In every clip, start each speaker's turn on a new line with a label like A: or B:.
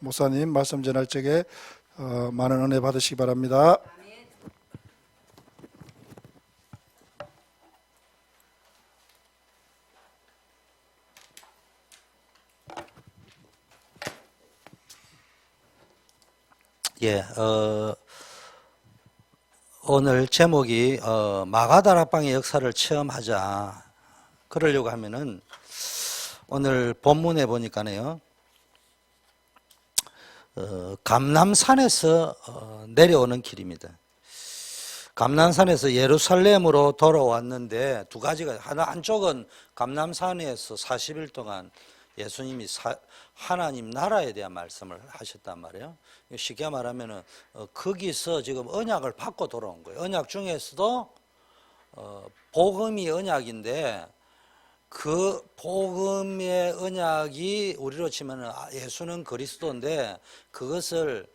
A: 목사님 말씀 전할 적에 많은 은혜 받으시기 바랍니다.
B: 예, 오늘 제목이 마가다락방의 역사를 체험하자. 그러려고 하면은 오늘 본문에 보니까요, 감람산에서 내려오는 길입니다. 감람산에서 예루살렘으로 돌아왔는데 두 가지가, 한쪽은 감람산에서 40일 동안 예수님이 하나님 나라에 대한 말씀을 하셨단 말이에요. 쉽게 말하면은 거기서 지금 언약을 받고 돌아온 거예요. 언약 중에서도 복음이 언약인데, 그 복음의 언약이 우리로 치면 예수는 그리스도인데, 그것을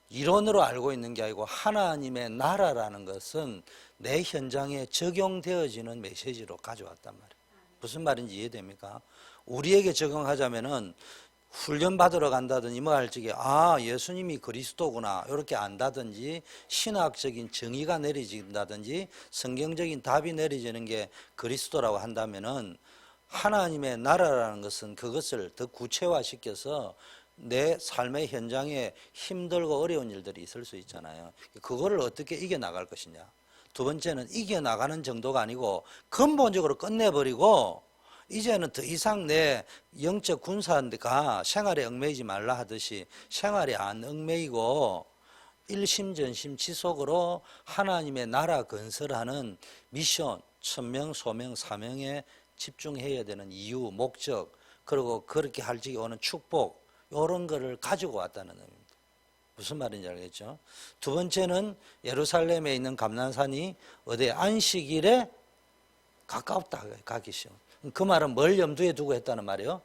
B: 이론으로 알고 있는 게 아니고 하나님의 나라라는 것은 내 현장에 적용되어지는 메시지로 가져왔단 말이에요. 무슨 말인지 이해됩니까? 우리에게 적용하자면은 훈련 받으러 간다든지 뭐 할 적에 예수님이 그리스도구나 이렇게 안다든지, 신학적인 정의가 내려진다든지 성경적인 답이 내려지는 게 그리스도라고 한다면은, 하나님의 나라라는 것은 그것을 더 구체화시켜서 내 삶의 현장에 힘들고 어려운 일들이 있을 수 있잖아요. 그거를 어떻게 이겨나갈 것이냐. 두 번째는 이겨나가는 정도가 아니고 근본적으로 끝내버리고, 이제는 더 이상 내 영적 군사가 생활에 얽매이지 말라 하듯이 생활에 안 얽매이고 일심전심 지속으로 하나님의 나라 건설하는 미션, 천명, 소명, 사명에 집중해야 되는 이유, 목적, 그리고 그렇게 할 적에 오는 축복, 이런 거를 가지고 왔다는 의미입니다. 무슨 말인지 알겠죠? 두 번째는 예루살렘에 있는 감람산이 어디 안식일에 가깝다, 가기 쉬운. 그 말은 뭘 염두에 두고 했다는 말이에요?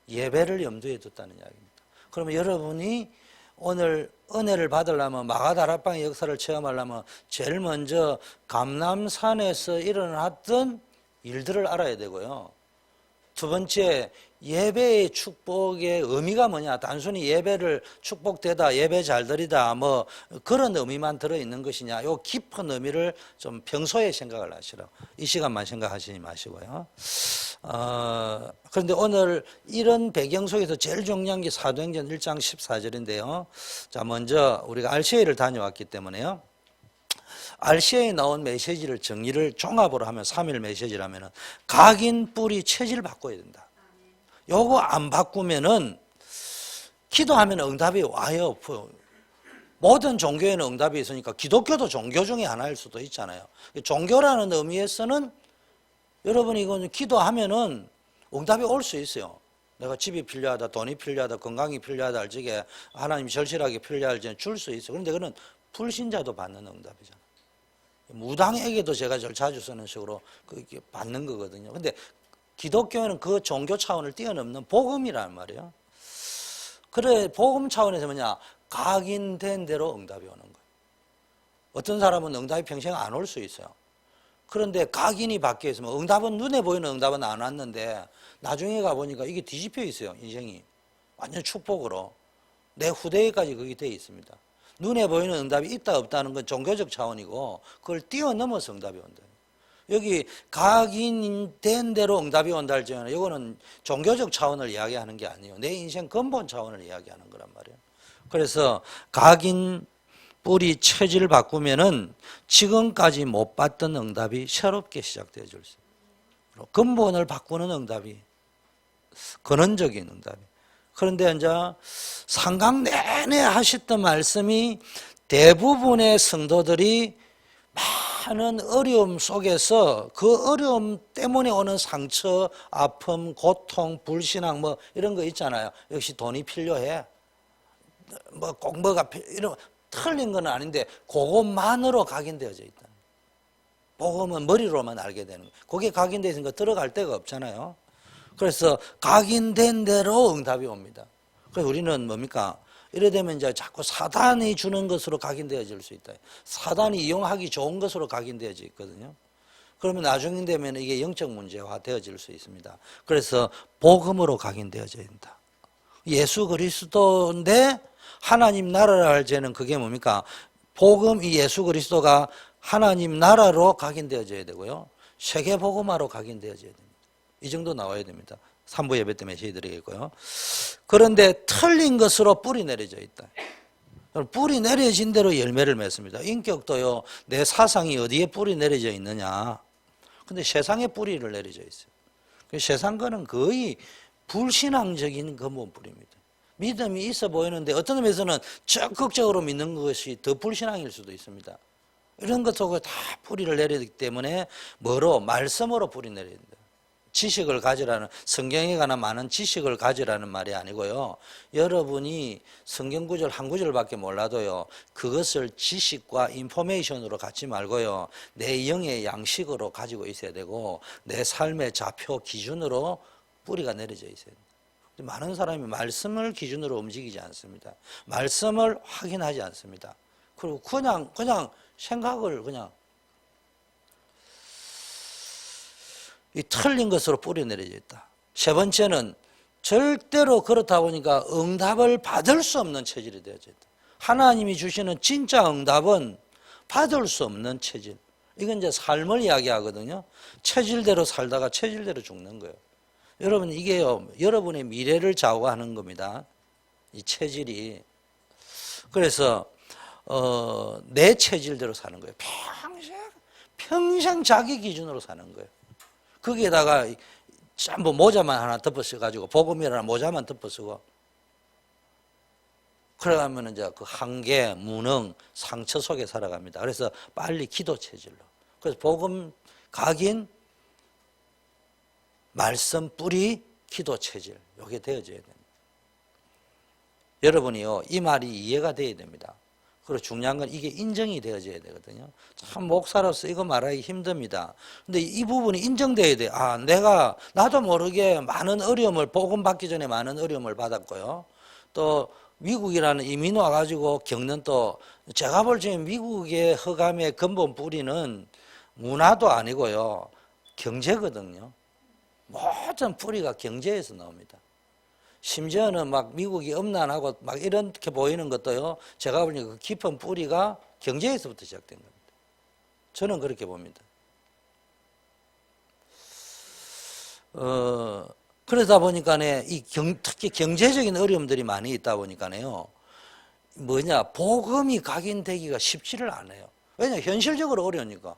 B: 예배를 염두에 뒀다는 이야기입니다. 그러면 여러분이 오늘 은혜를 받으려면, 마가다락방의 역사를 체험하려면 제일 먼저 감람산에서 일어났던 일들을 알아야 되고요. 두 번째, 예배의 축복의 의미가 뭐냐. 단순히 예배를 축복되다, 예배 잘 드리다, 뭐 그런 의미만 들어있는 것이냐. 요 깊은 의미를 좀 평소에 생각을 하시라고. 이 시간만 생각하시지 마시고요. 그런데 오늘 이런 배경 속에서 제일 중요한 게 사도행전 1장 14절인데요. 자, 먼저 우리가 RCA를 다녀왔기 때문에요. RCA에 나온 메시지를 정리를 종합으로 하면 3일 메시지라면 각인 뿌리 체질 바꿔야 된다. 요거 안 바꾸면은 기도하면 응답이 와요. 모든 종교에는 응답이 있으니까 기독교도 종교 중에 하나일 수도 있잖아요. 종교라는 의미에서는 여러분이 이건 기도하면은 응답이 올 수 있어요. 내가 집이 필요하다, 돈이 필요하다, 건강이 필요하다 할 적에 하나님이 절실하게 필요할 적에 줄 수 있어요. 그런데 그거는 불신자도 받는 응답이잖아요. 무당에게도 제가 제일 자주 쓰는 식으로 그렇게 받는 거거든요. 근데 기독교는 그 종교 차원을 뛰어넘는 복음이란 말이에요. 그래, 복음 차원에서 뭐냐? 각인된 대로 응답이 오는 거예요. 어떤 사람은 응답이 평생 안 올 수 있어요. 그런데 각인이 바뀌어 있으면, 응답은 눈에 보이는 응답은 안 왔는데 나중에 가보니까 이게 뒤집혀 있어요. 인생이 완전 축복으로 내 후대에까지 그게 돼 있습니다. 눈에 보이는 응답이 있다 없다는 건 종교적 차원이고, 그걸 뛰어넘어서 응답이 온다. 여기 각인된 대로 응답이 온다 할 적에는 이거는 종교적 차원을 이야기하는 게 아니에요. 내 인생 근본 차원을 이야기하는 거란 말이에요. 그래서 각인 뿌리 체질을 바꾸면은 지금까지 못 봤던 응답이 새롭게 시작되어 줄 수 있어요. 근본을 바꾸는 응답이, 근원적인 응답이. 그런데 이제 상강 내내 하셨던 말씀이 대부분의 성도들이 많은 어려움 속에서 그 어려움 때문에 오는 상처, 아픔, 고통, 불신앙 뭐 이런 거 있잖아요. 역시 돈이 필요해. 뭐 꼭 뭐가 이런 틀린 건 아닌데 그것만으로 각인되어져 있다. 복음은 머리로만 알게 되는 거예요. 거기에 각인되어 있으니까 들어갈 데가 없잖아요. 그래서 각인된 대로 응답이 옵니다. 그래서 우리는 뭡니까? 이래 되면 이제 자꾸 사단이 주는 것으로 각인되어질 수 있다. 사단이 이용하기 좋은 것으로 각인되어져 있거든요. 그러면 나중에 되면 이게 영적 문제화 되어질 수 있습니다. 그래서 복음으로 각인되어져야 된다. 예수 그리스도인데 하나님 나라를 할 죄는 그게 뭡니까? 복음 이 예수 그리스도가 하나님 나라로 각인되어져야 되고요. 세계 복음화로 각인되어져야 됩니다. 이 정도 나와야 됩니다. 3부 예배 때 메시지 드리겠고요. 그런데 틀린 것으로 뿌리 내려져 있다. 뿌리 내려진 대로 열매를 맺습니다. 인격도요, 내 사상이 어디에 뿌리 내려져 있느냐. 근데 세상에 뿌리를 내려져 있어요. 세상 거는 거의 불신앙적인 근본 뿌리입니다. 믿음이 있어 보이는데 어떤 의미에서는 적극적으로 믿는 것이 더 불신앙일 수도 있습니다. 이런 것하고 다 뿌리를 내려야 되기 때문에 뭐로? 말씀으로 뿌리 내려야 된다. 지식을 가지라는, 성경에 관한 많은 지식을 가지라는 말이 아니고요. 여러분이 성경 구절 한 구절밖에 몰라도요, 그것을 지식과 인포메이션으로 갖지 말고요, 내 영의 양식으로 가지고 있어야 되고, 내 삶의 좌표 기준으로 뿌리가 내려져 있어야 됩니다. 많은 사람이 말씀을 기준으로 움직이지 않습니다. 말씀을 확인하지 않습니다. 그리고 그냥 생각을 이 틀린 것으로 뿌리 내려져 있다. 세 번째는 절대로 그렇다 보니까 응답을 받을 수 없는 체질이 되어져 있다. 하나님이 주시는 진짜 응답은 받을 수 없는 체질. 이건 이제 삶을 이야기하거든요. 체질대로 살다가 체질대로 죽는 거예요. 여러분, 이게요, 여러분의 미래를 좌우하는 겁니다. 이 체질이. 그래서 내 체질대로 사는 거예요. 평생 자기 기준으로 사는 거예요. 거기에다가 전부 모자만 하나 덮어 써가지고 복음이라는 모자만 덮어 쓰고, 그러면 이제 그 한계, 무능, 상처 속에 살아갑니다. 그래서 빨리 기도 체질로. 그래서 복음 각인, 말씀 뿌리, 기도 체질, 이게 되어져야 됩니다. 여러분이요, 이 말이 이해가 돼야 됩니다. 그리고 중요한 건 이게 인정이 되어져야 되거든요. 참 목사로서 이거 말하기 힘듭니다. 근데 이 부분이 인정돼야 돼요. 아, 나도 모르게 많은 어려움을, 복음 받기 전에 많은 어려움을 받았고요. 또 미국이라는 이민 와가지고 겪는, 또 제가 볼 적에 미국의 허감의 근본 뿌리는 문화도 아니고요, 경제거든요. 모든 뿌리가 경제에서 나옵니다. 심지어는 막 미국이 엄난하고 막 이렇게 보이는 것도요, 제가 보니까 그 깊은 뿌리가 경제에서부터 시작된 겁니다. 저는 그렇게 봅니다. 그러다 보니까네, 특히 경제적인 어려움들이 많이 있다 보니까네요, 복음이 각인되기가 쉽지를 않아요. 왜냐, 현실적으로 어려우니까.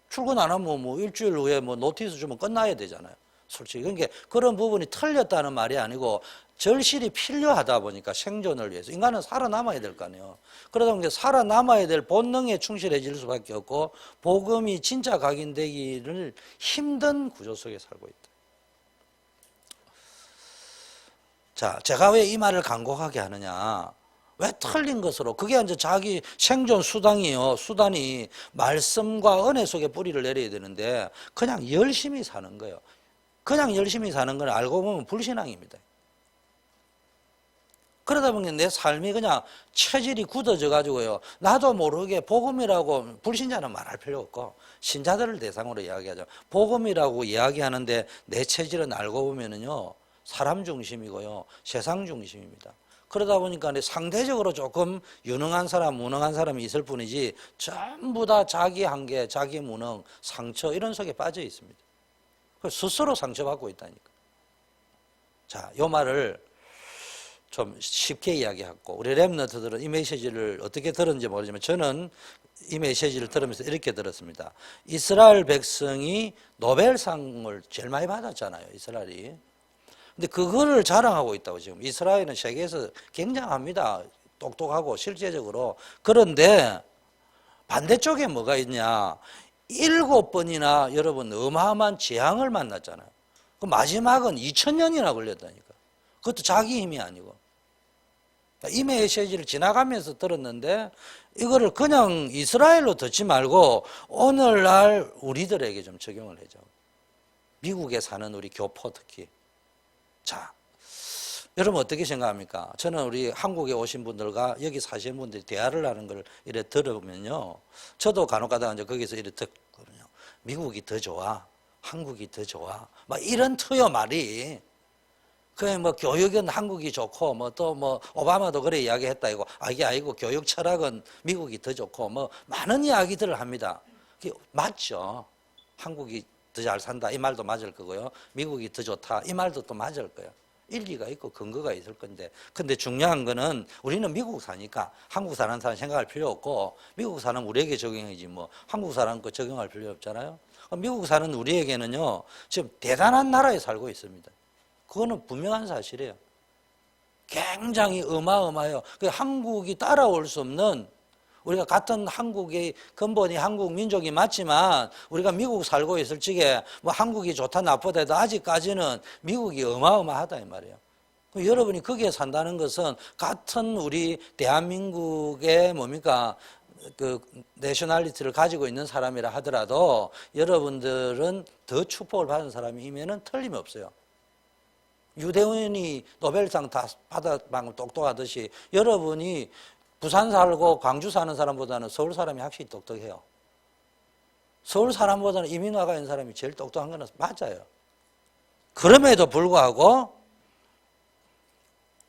B: 출근 안 하면 일주일 후에 노티스 주면 끝나야 되잖아요. 솔직히. 그러니까 그런 부분이 틀렸다는 말이 아니고 절실히 필요하다 보니까 생존을 위해서 인간은 살아남아야 될 거 아니에요. 그러다 보니까 살아남아야 될 본능에 충실해질 수밖에 없고, 복음이 진짜 각인되기를 힘든 구조 속에 살고 있다. 자, 제가 왜 이 말을 간곡하게 하느냐? 왜 틀린 것으로? 그게 이제 자기 생존 수단이 말씀과 은혜 속에 뿌리를 내려야 되는데, 그냥 열심히 사는 거예요. 그냥 열심히 사는 건 알고 보면 불신앙입니다. 그러다 보니 내 삶이 그냥 체질이 굳어져 가지고요, 나도 모르게 복음이라고, 불신자는 말할 필요 없고 신자들을 대상으로 이야기하죠. 복음이라고 이야기하는데 내 체질은 알고 보면은요, 사람 중심이고요, 세상 중심입니다. 그러다 보니까 상대적으로 조금 유능한 사람, 무능한 사람이 있을 뿐이지 전부 다 자기 한계, 자기 무능, 상처 이런 속에 빠져 있습니다. 스스로 상처받고 있다니까. 자, 요 말을 좀 쉽게 이야기하고, 우리 렘넌트들은 이 메시지를 어떻게 들었는지 모르지만 저는 이 메시지를 들으면서 이렇게 들었습니다. 이스라엘 백성이 노벨상을 제일 많이 받았잖아요, 이스라엘이. 근데 그거를 자랑하고 있다고. 지금 이스라엘은 세계에서 굉장합니다. 똑똑하고 실제적으로. 그런데 반대쪽에 뭐가 있냐? 7번이나 여러분 어마어마한 재앙을 만났잖아요. 그 마지막은 2000년이나 걸렸다니까. 그것도 자기 힘이 아니고. 이 메시지를 지나가면서 들었는데, 이거를 그냥 이스라엘로 듣지 말고 오늘날 우리들에게 좀 적용을 해줘. 미국에 사는 우리 교포 특히. 자, 여러분 어떻게 생각합니까? 저는 우리 한국에 오신 분들과 여기 사시는 분들이 대화를 하는 걸 이래 들어보면요, 저도 간혹 가다가 이제 거기서 이래 듣거든요. 미국이 더 좋아, 한국이 더 좋아, 막 이런 투여 말이. 그게 뭐 교육은 한국이 좋고 뭐 또 뭐 오바마도 그래 이야기했다 이거 이게 아니고 교육 철학은 미국이 더 좋고 뭐 많은 이야기들을 합니다. 그게 맞죠. 한국이 더 잘 산다 이 말도 맞을 거고요. 미국이 더 좋다 이 말도 또 맞을 거예요. 일리가 있고 근거가 있을 건데 근데 중요한 거는 우리는 미국 사니까 한국 사는 사람 생각할 필요 없고 미국 사는 우리에게 적용이지 뭐 한국 사람 거 적용할 필요 없잖아요. 미국 사는 우리에게는요 지금 대단한 나라에 살고 있습니다. 그거는 분명한 사실이에요. 굉장히 어마어마해요. 한국이 따라올 수 없는 우리가 같은 한국의 근본이 한국 민족이 맞지만 우리가 미국 살고 있을 적에 뭐 한국이 좋다 나쁘다 해도 아직까지는 미국이 어마어마하다 이 말이에요. 여러분이 거기에 산다는 것은 같은 우리 대한민국의 뭡니까 그 내셔널리티를 가지고 있는 사람이라 하더라도 여러분들은 더 축복을 받은 사람이면은 틀림이 없어요. 유대인이 노벨상 다 받아 방금 똑똑하듯이 여러분이 부산 살고 광주 사는 사람보다는 서울 사람이 확실히 똑똑해요. 서울 사람보다는 이민 와가 있는 사람이 제일 똑똑한 건 맞아요. 그럼에도 불구하고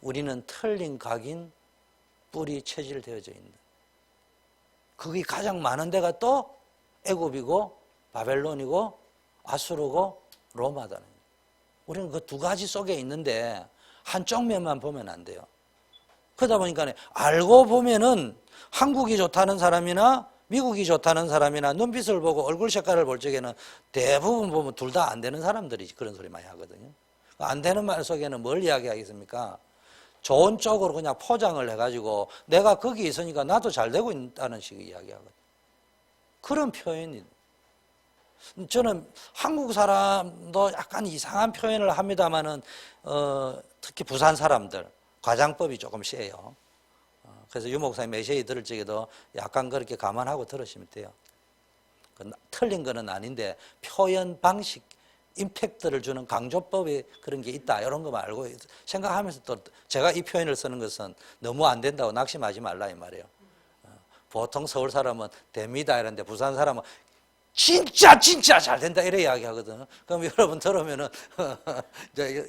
B: 우리는 틀린 각인 뿌리 체질되어져 있는 그게 가장 많은 데가 또 애굽이고 바벨론이고 아수르고 로마다는 거예요. 우리는 그 두 가지 속에 있는데 한쪽 면만 보면 안 돼요. 그러다 보니까 알고 보면은 한국이 좋다는 사람이나 미국이 좋다는 사람이나 눈빛을 보고 얼굴 색깔을 볼 적에는 대부분 보면 둘 다 안 되는 사람들이 그런 소리 많이 하거든요. 안 되는 말 속에는 뭘 이야기하겠습니까? 좋은 쪽으로 그냥 포장을 해가지고 내가 거기 있으니까 나도 잘 되고 있다는 식의 이야기하거든요. 그런 표현이 저는 한국 사람도 약간 이상한 표현을 합니다만은 특히 부산 사람들 과장법이 조금 세요. 그래서 유 목사님 메시지 들을 적에도 약간 그렇게 감안하고 들으시면 돼요. 틀린 거는 아닌데 표현 방식, 임팩트를 주는 강조법에 그런 게 있다 이런 거 말고 생각하면서 또 제가 이 표현을 쓰는 것은 너무 안 된다고 낙심하지 말라 이 말이에요. 보통 서울 사람은 됩니다 이런데 부산 사람은 진짜 잘 된다 이래 이야기하거든. 그럼 여러분 들으면은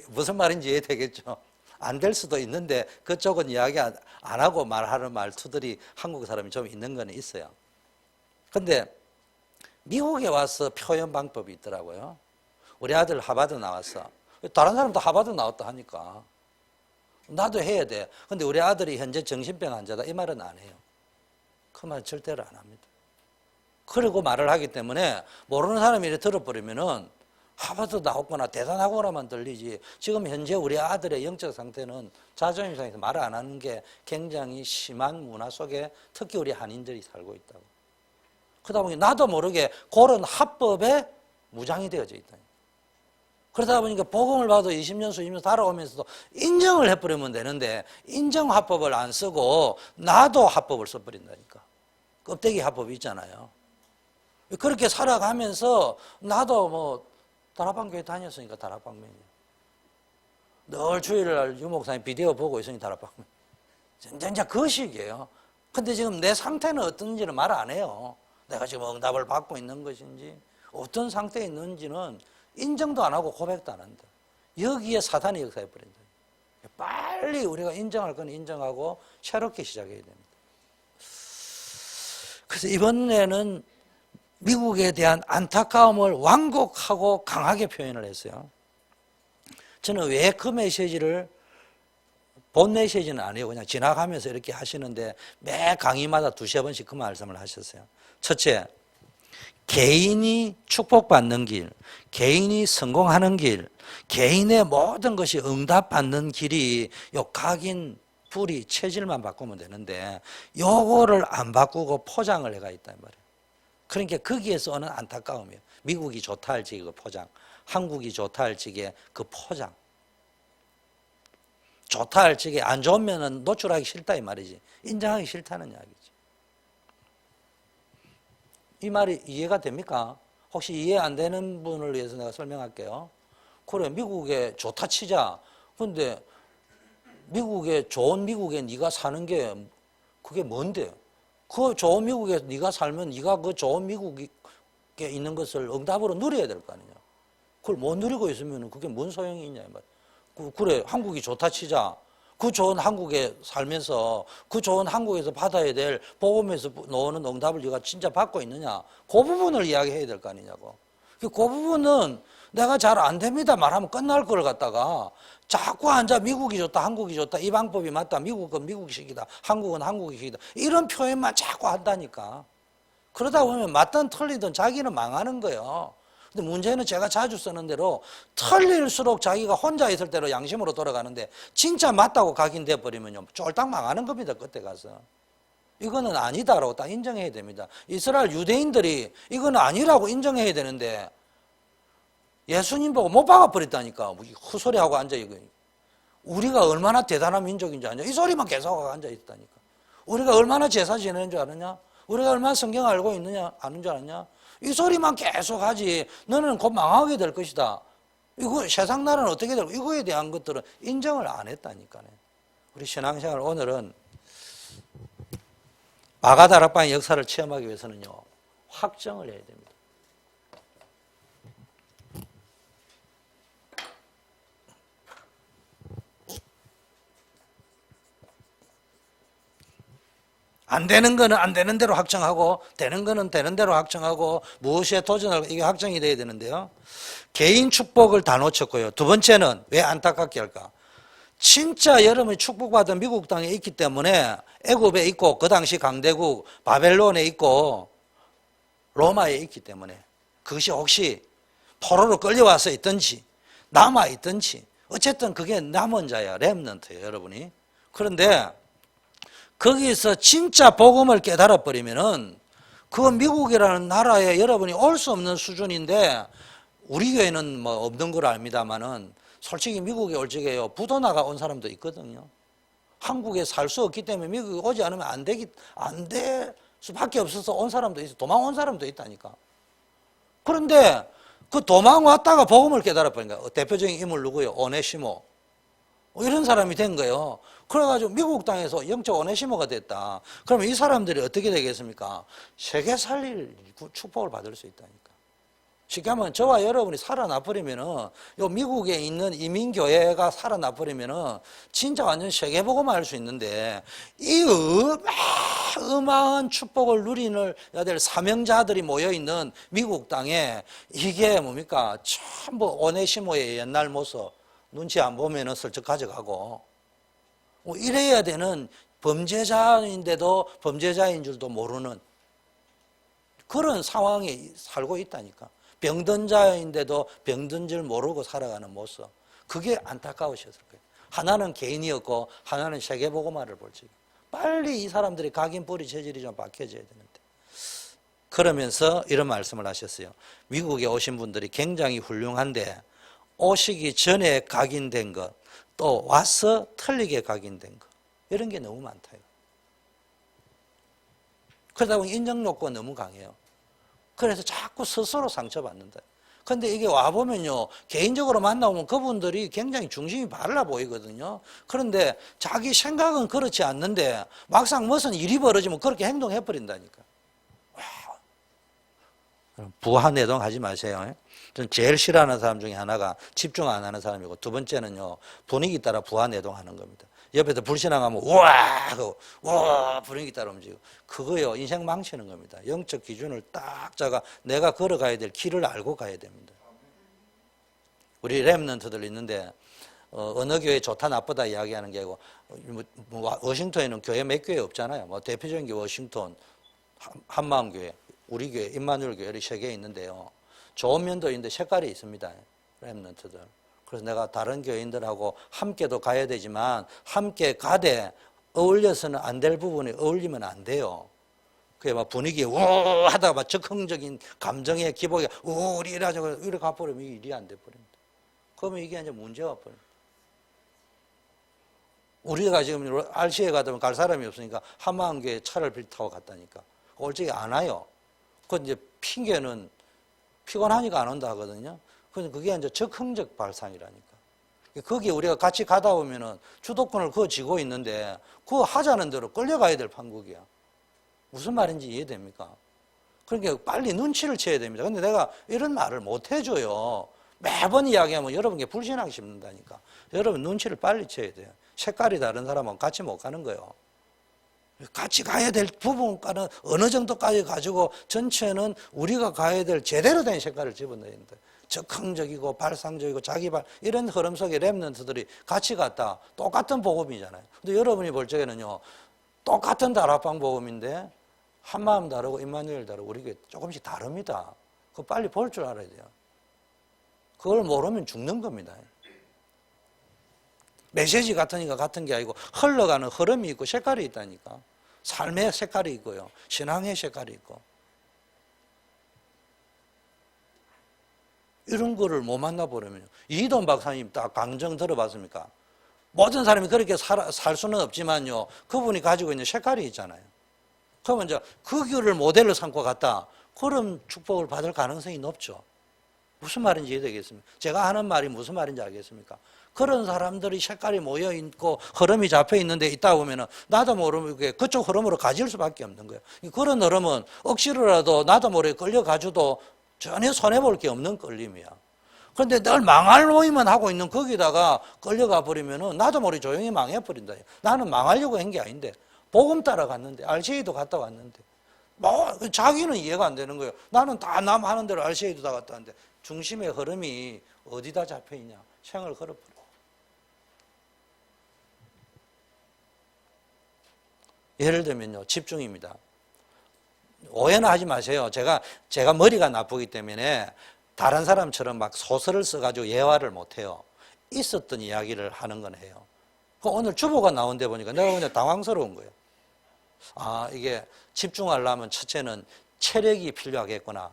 B: 무슨 말인지 이해되겠죠. 안 될 수도 있는데 그쪽은 이야기 안 하고 말하는 말투들이 한국 사람이 좀 있는 건 있어요. 근데 미국에 와서 표현 방법이 있더라고요. 우리 아들 하버드 나왔어. 다른 사람도 하버드 나왔다 하니까 나도 해야 돼. 근데 우리 아들이 현재 정신병 환자다 이 말은 안 해요. 그 말 절대로 안 합니다. 그리고 말을 하기 때문에 모르는 사람이 이렇게 들어버리면은 하버드 나왔거나 대단하거나만 들리지 지금 현재 우리 아들의 영적 상태는 자존심 상에서 말을 안 하는 게 굉장히 심한 문화 속에 특히 우리 한인들이 살고 있다고. 그러다 보니 나도 모르게 그런 합법에 무장이 되어져 있다. 그러다 보니까 복음을 봐도 20년, 수십 년 살아오면서도 인정을 해버리면 되는데 인정 합법을 안 쓰고 나도 합법을 써버린다니까. 껍데기 합법이 있잖아요. 그렇게 살아가면서 나도 뭐 다락방 교회 다녔으니까 다락방맨이에요. 늘 주일날 유 목사님 비디오 보고 있으니 다락방맨. 진짜 그 식이에요. 근데 지금 내 상태는 어떤지는 말 안 해요. 내가 지금 응답을 받고 있는 것인지 어떤 상태에 있는지는 인정도 안 하고 고백도 안 한다. 여기에 사탄이 역사해버린다. 빨리 우리가 인정할 건 인정하고 새롭게 시작해야 됩니다. 그래서 이번에는 미국에 대한 안타까움을 완곡하고 강하게 표현을 했어요. 저는 왜 그 메시지를 본 메시지는 아니에요. 그냥 지나가면서 이렇게 하시는데 매 강의마다 두세 번씩 그 말씀을 하셨어요. 첫째, 개인이 축복받는 길, 개인이 성공하는 길, 개인의 모든 것이 응답받는 길이 요 각인, 뿌리, 체질만 바꾸면 되는데 요거를 안 바꾸고 포장을 해가 있단 말이에요. 그러니까 거기에서 오는 안타까움이에요. 미국이 좋다 할 적에 그 포장, 한국이 좋다 할 적에 그 포장. 좋다 할 적에 안 좋으면 노출하기 싫다 이 말이지. 인정하기 싫다는 이야기지. 이 말이 이해가 됩니까? 혹시 이해 안 되는 분을 위해서 내가 설명할게요. 그래 미국에 좋다 치자. 근데 미국에 좋은 미국에 네가 사는 게 그게 뭔데? 그 좋은 미국에 네가 살면 네가 그 좋은 미국에 있는 것을 응답으로 누려야 될 거 아니냐. 그걸 못 누리고 있으면 그게 뭔 소용이 있냐 이 말. 그래, 한국이 좋다 치자. 그 좋은 한국에 살면서 그 좋은 한국에서 받아야 될 복음에서 나오는 응답을 네가 진짜 받고 있느냐. 그 부분을 이야기해야 될 거 아니냐고. 그 부분은 내가 잘 안 됩니다 말하면 끝날 걸 갖다가 자꾸 앉아 미국이 좋다 한국이 좋다 이 방법이 맞다 미국은 미국식이다 한국은 한국식이다 이런 표현만 자꾸 한다니까. 그러다 보면 맞든 틀리든 자기는 망하는 거예요. 근데 문제는 제가 자주 쓰는 대로 틀릴수록 자기가 혼자 있을 때로 양심으로 돌아가는데 진짜 맞다고 각인돼 버리면요 쫄딱 망하는 겁니다. 그때 가서 이거는 아니다라고 딱 인정해야 됩니다. 이스라엘 유대인들이 이거는 아니라고 인정해야 되는데 예수님 보고 못 박아버렸다니까. 헛소리하고 앉아있고. 우리가 얼마나 대단한 민족인 줄 아냐? 이 소리만 계속하고 앉아있다니까. 우리가 얼마나 제사 지내는 줄 아느냐? 우리가 얼마나 성경 알고 있느냐? 아는 줄 아느냐? 이 소리만 계속하지. 너는 곧 망하게 될 것이다. 이거 세상 나라는 어떻게 될까? 이거에 대한 것들은 인정을 안 했다니까요. 우리 신앙생활 오늘은 마가다락방의 역사를 체험하기 위해서는요. 확정을 해야 됩니다. 안 되는 거는 안 되는 대로 확정하고 되는 거는 되는 대로 확정하고 무엇에 도전을 이게 확정이 돼야 되는데요. 개인 축복을 다 놓쳤고요. 두 번째는 왜 안타깝게 할까? 진짜 여러분이 축복받은 미국 땅에 있기 때문에 애굽에 있고 그 당시 강대국 바벨론에 있고 로마에 있기 때문에 그것이 혹시 포로로 끌려와서 있든지 남아 있든지 어쨌든 그게 남은 자야 렘넌트예요 여러분이. 그런데 거기서 진짜 복음을 깨달아 버리면은 그 미국이라는 나라에 여러분이 올 수 없는 수준인데 우리 교회는 뭐 없는 걸 압니다만은 솔직히 미국에 올 적에요 부도나가 온 사람도 있거든요. 한국에 살 수 없기 때문에 미국에 오지 않으면 안 될 수밖에 없어서 온 사람도 있어. 도망 온 사람도 있다니까. 그런데 그 도망 왔다가 복음을 깨달아 버린 거야. 대표적인 인물 누구예요? 오네시모. 이런 사람이 된 거예요. 그래가지고 미국 땅에서 영적 오네시모가 됐다. 그러면 이 사람들이 어떻게 되겠습니까? 세계 살릴 축복을 받을 수 있다니까. 쉽게 하면 저와 여러분이 살아나 버리면은 요 미국에 있는 이민교회가 살아나 버리면은 진짜 완전 세계복음을 할 수 있는데 이 어마어마한 축복을 누리는 될 사명자들이 모여 있는 미국 땅에 이게 뭡니까? 전부 오네시모의 옛날 모습 눈치 안 보면은 슬쩍 가져가고 이래야 되는 범죄자인데도 범죄자인 줄도 모르는 그런 상황에 살고 있다니까. 병든 자인데도 병든 줄 모르고 살아가는 모습. 그게 안타까우셨을 거예요. 하나는 개인이었고 하나는 세계복음화를 볼 적이에요. 빨리 이 사람들이 각인 뿌리 체질이 좀 박혀져야 되는데. 그러면서 이런 말씀을 하셨어요. 미국에 오신 분들이 굉장히 훌륭한데 오시기 전에 각인된 것, 또 와서 틀리게 각인된 것. 이런 게 너무 많다. 그러다 보니 인정 욕구가 너무 강해요. 그래서 자꾸 스스로 상처받는다. 근데 이게 와보면요, 개인적으로 만나보면 그분들이 굉장히 중심이 발라 보이거든요. 그런데 자기 생각은 그렇지 않는데 막상 무슨 일이 벌어지면 그렇게 행동해버린다니까. 부하내동 하지 마세요. 전 제일 싫어하는 사람 중에 하나가 집중 안 하는 사람이고 두 번째는요, 분위기 따라 부하내동 하는 겁니다. 옆에서 불신앙하면 우와 분위기 따라 움직이고 그거요 인생 망치는 겁니다. 영적 기준을 딱 잡아 내가 걸어가야 될 길을 알고 가야 됩니다. 우리 렘넌트들 있는데 어느 교회 좋다 나쁘다 이야기하는 게 아니고 워싱턴에는 교회 몇 교회 없잖아요. 뭐 대표적인 게 워싱턴 한마음교회, 우리 교회, 임마누엘 교회 이렇게 세 개 있는데요. 좋은 면도 있는데 색깔이 있습니다. 렘넌트들. 그래서 내가 다른 교인들하고 함께도 가야 되지만 함께 가되 어울려서는 안 될 부분에 어울리면 안 돼요. 그게 막 분위기에 우 하다가 막 적극적인 감정의 기복에 우리 이래가지고 이렇게 가버리면 일이 안 돼버립니다. 그러면 이게 이제 문제가 버립니다. 우리가 지금 RC에 가다 보면 갈 사람이 없으니까 한마음교회 차를 타고 갔다니까. 올적이 안 와요. 그 이제 핑계는 피곤하니까 안 온다 하거든요. 그게 이제 적흥적 발상이라니까. 거기에 우리가 같이 가다 보면은 주도권을 그거 쥐고 있는데 그거 하자는 대로 끌려가야 될 판국이야. 무슨 말인지 이해됩니까? 그러니까 빨리 눈치를 채야 됩니다. 근데 내가 이런 말을 못 해줘요. 매번 이야기하면 여러분께 불신하기 쉽는다니까. 여러분 눈치를 빨리 채야 돼요. 색깔이 다른 사람은 같이 못 가는 거예요. 같이 가야 될 부분까지는 어느 정도까지 가지고 전체는 우리가 가야 될 제대로 된 색깔을 집어넣어야 된다. 적극적이고 발상적이고 자기발 이런 흐름 속에 랩런트들이 같이 갔다. 똑같은 복음이잖아요. 근데 여러분이 볼 적에는요. 똑같은 다락방 복음인데 한마음 다르고 임마누엘 다르고 우리 교회 조금씩 다릅니다. 그거 빨리 볼 줄 알아야 돼요. 그걸 모르면 죽는 겁니다. 메시지 같으니까 같은 게 아니고 흘러가는 흐름이 있고 색깔이 있다니까. 삶의 색깔이 있고요. 신앙의 색깔이 있고. 이런 거를 못 만나버리면요. 이돈 박사님 딱 강정 들어봤습니까? 모든 사람이 그렇게 살 수는 없지만요. 그분이 가지고 있는 색깔이 있잖아요. 그러면 이제 그 길을 모델로 삼고 갔다. 그런 축복을 받을 가능성이 높죠. 무슨 말인지 이해되겠습니까? 제가 하는 말이 무슨 말인지 알겠습니까? 그런 사람들이 색깔이 모여 있고 흐름이 잡혀 있는 데 있다 보면은 나도 모르게 그쪽 흐름으로 가질 수밖에 없는 거예요. 그런 흐름은 억지로라도 나도 모르게 끌려가줘도 전혀 손해볼 게 없는 끌림이야. 그런데 늘 망할 모임만 하고 있는 거기다가 끌려가 버리면은 나도 모르게 조용히 망해버린다. 나는 망하려고 한 게 아닌데 복음 따라갔는데 RCA도 갔다 왔는데 뭐 자기는 이해가 안 되는 거예요. 나는 다 남 하는 대로 RCA도 다 갔다 왔는데 중심의 흐름이 어디다 잡혀 있냐? 생을 걸어버려. 예를 들면요, 집중입니다. 오해는 하지 마세요. 제가 머리가 나쁘기 때문에 다른 사람처럼 막 소설을 써가지고 예화를 못해요. 있었던 이야기를 하는 건 해요. 오늘 주보가 나온데 보니까 내가 그냥 당황스러운 거예요. 아, 이게 집중하려면 첫째는 체력이 필요하겠구나.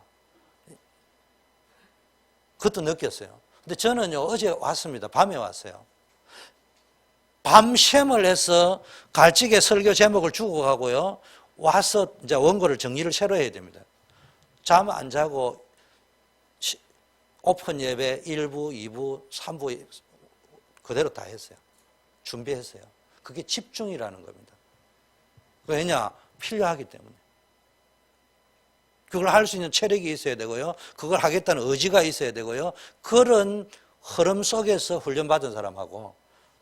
B: 그것도 느꼈어요. 근데 저는요, 어제 왔습니다. 밤에 왔어요. 밤샘을 해서 갈치게 설교 제목을 주고 가고요. 와서 이제 원고를 정리를 새로 해야 됩니다. 잠 안 자고 오픈 예배 1부, 2부, 3부 그대로 다 했어요. 준비했어요. 그게 집중이라는 겁니다. 왜냐? 필요하기 때문에. 그걸 할 수 있는 체력이 있어야 되고요. 그걸 하겠다는 의지가 있어야 되고요. 그런 흐름 속에서 훈련받은 사람하고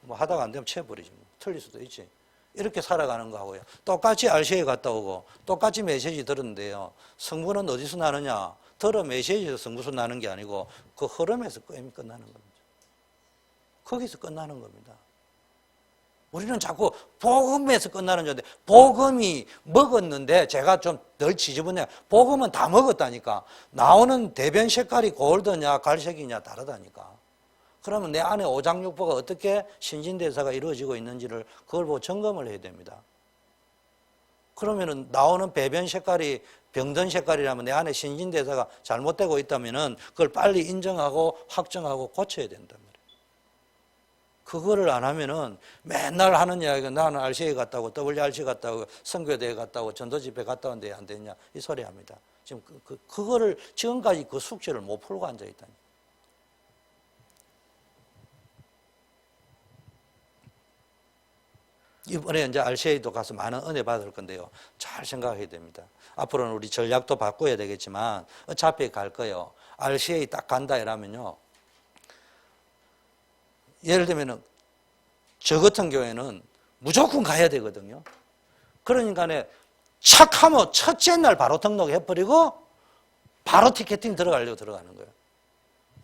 B: 뭐 하다가 안 되면 채버리지. 뭐. 틀릴 수도 있지. 이렇게 살아가는 거하고요. 똑같이 RCA 갔다 오고 똑같이 메시지 들었는데요. 성부는 어디서 나느냐? 들어 메시지에서 성부서 나는 게 아니고 그 흐름에서 게임이 끝나는 겁니다. 거기서 끝나는 겁니다. 우리는 자꾸 복음에서 끝나는 건데 복음이 먹었는데 제가 좀 덜 지저분해. 복음은 다 먹었다니까. 나오는 대변 색깔이 골드냐 갈색이냐 다르다니까. 그러면 내 안에 오장육부가 어떻게 신진대사가 이루어지고 있는지를 그걸 보고 점검을 해야 됩니다. 그러면은 나오는 배변 색깔이 병든 색깔이라면 내 안에 신진대사가 잘못되고 있다면은 그걸 빨리 인정하고 확정하고 고쳐야 된단 말이에요. 그거를 안 하면은 맨날 하는 이야기가 나는 RCA 갔다 오고 WRC 갔다 오고 선교대회 갔다 오고 전도집회 갔다 왔는데 안 됐냐 이 소리 합니다. 지금 그거를 지금까지 그 숙제를 못 풀고 앉아 있다니. 이번에 이제 RCA도 가서 많은 은혜 받을 건데요. 잘 생각해야 됩니다. 앞으로는 우리 전략도 바꿔야 되겠지만 어차피 갈 거예요. RCA 딱 간다 이러면요. 예를 들면 저 같은 교회는 무조건 가야 되거든요. 그러니까 착하면 첫째 날 바로 등록해버리고 바로 티켓팅 들어가려고 들어가는 거예요.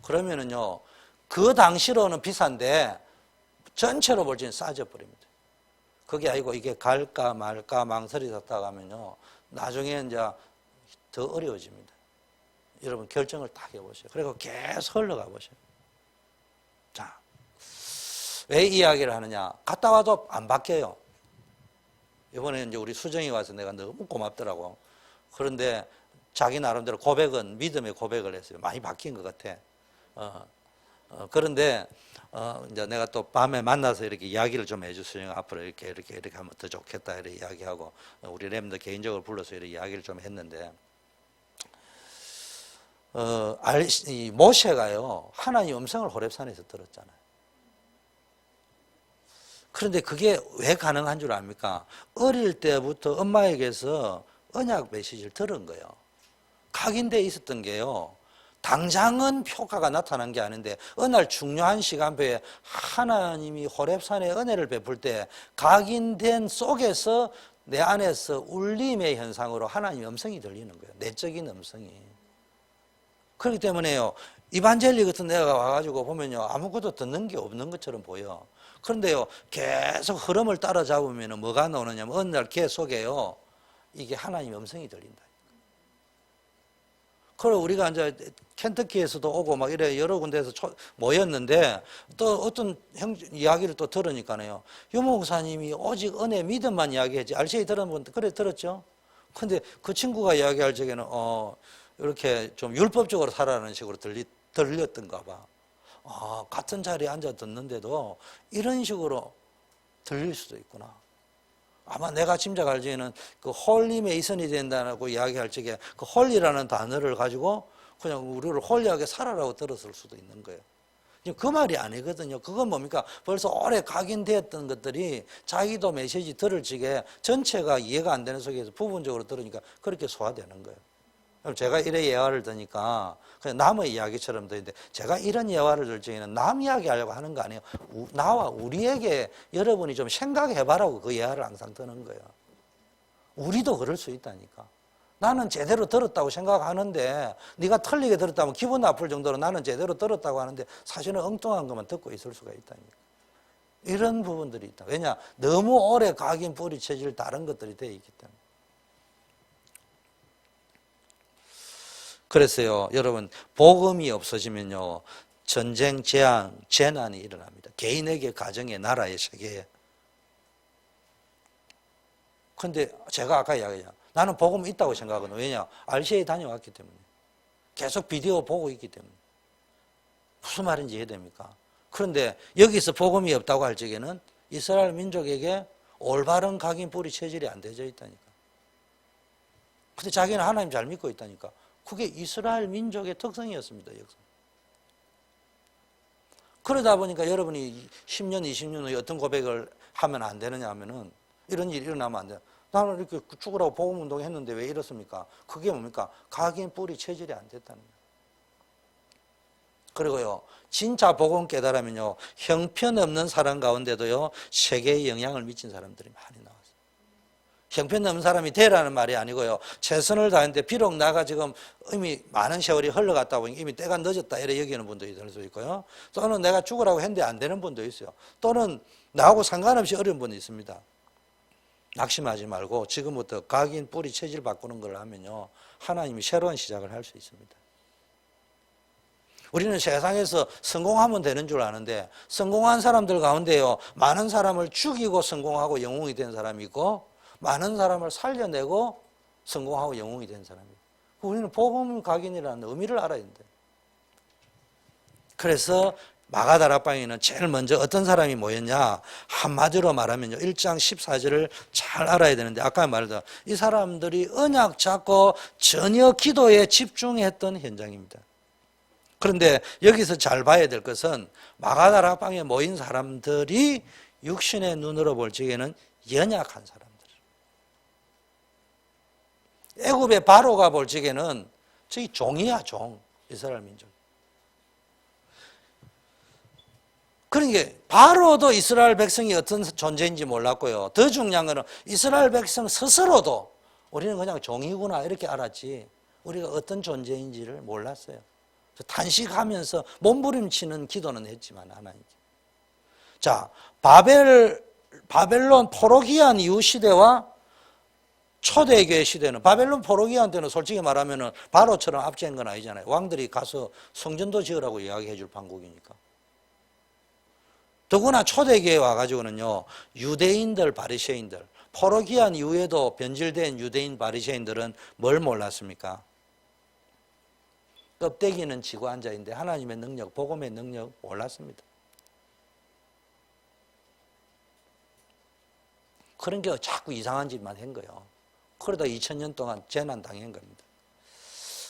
B: 그러면은요. 그 당시로는 비싼데 전체로 볼 때는 싸져버립니다. 그게 아니고 이게 갈까 말까 망설이 섰다가 하면요. 나중에 이제 더 어려워집니다. 여러분 결정을 딱 해보세요. 그리고 계속 흘러가 보세요. 자, 왜 이야기를 하느냐? 갔다 와도 안 바뀌어요. 이번에 이제 우리 수정이 와서 내가 너무 고맙더라고. 그런데 자기 나름대로 고백은 믿음의 고백을 했어요. 많이 바뀐 것 같아. 그런데 이제 내가 또 밤에 만나서 이렇게 이야기를 좀 해주세요. 앞으로 이렇게 하면 더 좋겠다 이렇게 이야기하고 우리 렘도 개인적으로 불러서 이렇게 이야기를 좀 했는데 이 모세가요 하나님 음성을 호렙산에서 들었잖아요. 그런데 그게 왜 가능한 줄 압니까? 어릴 때부터 엄마에게서 언약 메시지를 들은 거예요. 각인되어 있었던 게요. 당장은 효과가 나타난 게 아닌데 어느 날 중요한 시간표에 하나님이 호렙산에 은혜를 베풀 때 각인된 속에서 내 안에서 울림의 현상으로 하나님의 음성이 들리는 거예요. 내적인 음성이. 그렇기 때문에요, 이반젤리 같은 데가 와가지고 보면요, 아무것도 듣는 게 없는 것처럼 보여. 그런데요, 계속 흐름을 따라잡으면 뭐가 나오느냐면 어느 날 걔 속에요, 이게 하나님의 음성이 들린다. 그리고 우리가 이제 켄터키에서도 오고 막 이래 여러 군데에서 모였는데 또 어떤 이야기를 또 들으니까요, 유 목사님이 오직 은혜 믿음만 이야기했지, RCA 들은 분 그래 들었죠? 근데 그 친구가 이야기할 적에는 이렇게 좀 율법적으로 살아라는 식으로 들렸던가 봐. 같은 자리에 앉아 듣는데도 이런 식으로 들릴 수도 있구나. 아마 내가 짐작할 적에는 그 홀리 메이슨이 된다고 이야기할 적에 그 홀리라는 단어를 가지고 그냥 우리를 홀리하게 살아라고 들었을 수도 있는 거예요. 그 말이 아니거든요. 그건 뭡니까? 벌써 오래 각인되었던 것들이 자기도 메시지 들을 적에 전체가 이해가 안 되는 속에서 부분적으로 들으니까 그렇게 소화되는 거예요. 제가 이래 예화를 드니까 그냥 남의 이야기처럼 들리는데, 제가 이런 예화를 들 적에는 남 이야기하려고 하는 거 아니에요. 나와 우리에게 여러분이 좀 생각해봐라고 그 예화를 항상 드는 거예요. 우리도 그럴 수 있다니까. 나는 제대로 들었다고 생각하는데 네가 틀리게 들었다면 기분 나쁠 정도로 나는 제대로 들었다고 하는데 사실은 엉뚱한 것만 듣고 있을 수가 있다니까. 이런 부분들이 있다. 왜냐? 너무 오래 각인 뿌리쳐질 다른 것들이 되어 있기 때문에. 그래서요, 여러분, 복음이 없어지면요, 전쟁, 재앙, 재난이 일어납니다. 개인에게, 가정에, 나라에, 세계에. 근데 제가 아까 이야기했잖아요. 나는 복음이 있다고 생각하거든요. 왜냐? RCA 다녀왔기 때문에. 계속 비디오 보고 있기 때문에. 무슨 말인지 이해됩니까? 그런데 여기서 복음이 없다고 할 적에는 이스라엘 민족에게 올바른 각인 뿌리 체질이 안 되어 있다니까. 근데 자기는 하나님 잘 믿고 있다니까. 그게 이스라엘 민족의 특성이었습니다. 역사. 그러다 보니까 여러분이 10년, 20년 후에 어떤 고백을 하면 안 되느냐 하면은 이런 일이 일어나면 안 돼요. 나는 이렇게 죽으라고 복음운동 했는데 왜 이렇습니까? 그게 뭡니까? 각인 뿌리 체질이 안 됐다는 거예요. 그리고요, 진짜 복음 깨달으면요, 형편없는 사람 가운데도요, 세계에 영향을 미친 사람들이 많이 나와요. 형편없는 사람이 되라는 말이 아니고요, 최선을 다했는데 비록 나가 지금 이미 많은 세월이 흘러갔다 보니 이미 때가 늦었다 이래 여기는 분도 있을 수 있고요, 또는 내가 죽으라고 했는데 안 되는 분도 있어요. 또는 나하고 상관없이 어려운 분이 있습니다. 낙심하지 말고 지금부터 각인 뿌리 체질 바꾸는 걸 하면요, 하나님이 새로운 시작을 할 수 있습니다. 우리는 세상에서 성공하면 되는 줄 아는데, 성공한 사람들 가운데요, 많은 사람을 죽이고 성공하고 영웅이 된 사람이 있고 많은 사람을 살려내고 성공하고 영웅이 된 사람이에요. 우리는 복음 각인이라는 의미를 알아야 된다. 그래서 마가다락방에는 제일 먼저 어떤 사람이 모였냐, 한마디로 말하면요, 1장 14절을 잘 알아야 되는데, 아까 말했던 이 사람들이 언약 잡고 전혀 기도에 집중했던 현장입니다. 그런데 여기서 잘 봐야 될 것은 마가다락방에 모인 사람들이 육신의 눈으로 볼 적에는 연약한 사람들. 애굽의 바로가 볼 적에는 저기 종이야, 종. 이스라엘 민족. 그러니까 바로도 이스라엘 백성이 어떤 존재인지 몰랐고요. 더 중요한 것은 이스라엘 백성 스스로도 우리는 그냥 종이구나 이렇게 알았지 우리가 어떤 존재인지를 몰랐어요. 탄식하면서 몸부림치는 기도는 했지만 하나님. 자, 바벨론 포로기한 이후 시대와 초대교회 시대는, 바벨론 포로기한 때는 솔직히 말하면 바로처럼 압제한 건 아니잖아요. 왕들이 가서 성전도 지으라고 이야기해 줄 판국이니까. 더구나 초대교회에 와가지고는요, 유대인들, 바리새인들, 포로기한 이후에도 변질된 유대인, 바리새인들은 뭘 몰랐습니까? 껍데기는 지고 앉아있는데 하나님의 능력, 복음의 능력 몰랐습니다. 그런 게 자꾸 이상한 짓만 한 거예요. 그러다 2000년 동안 재난 당한 겁니다.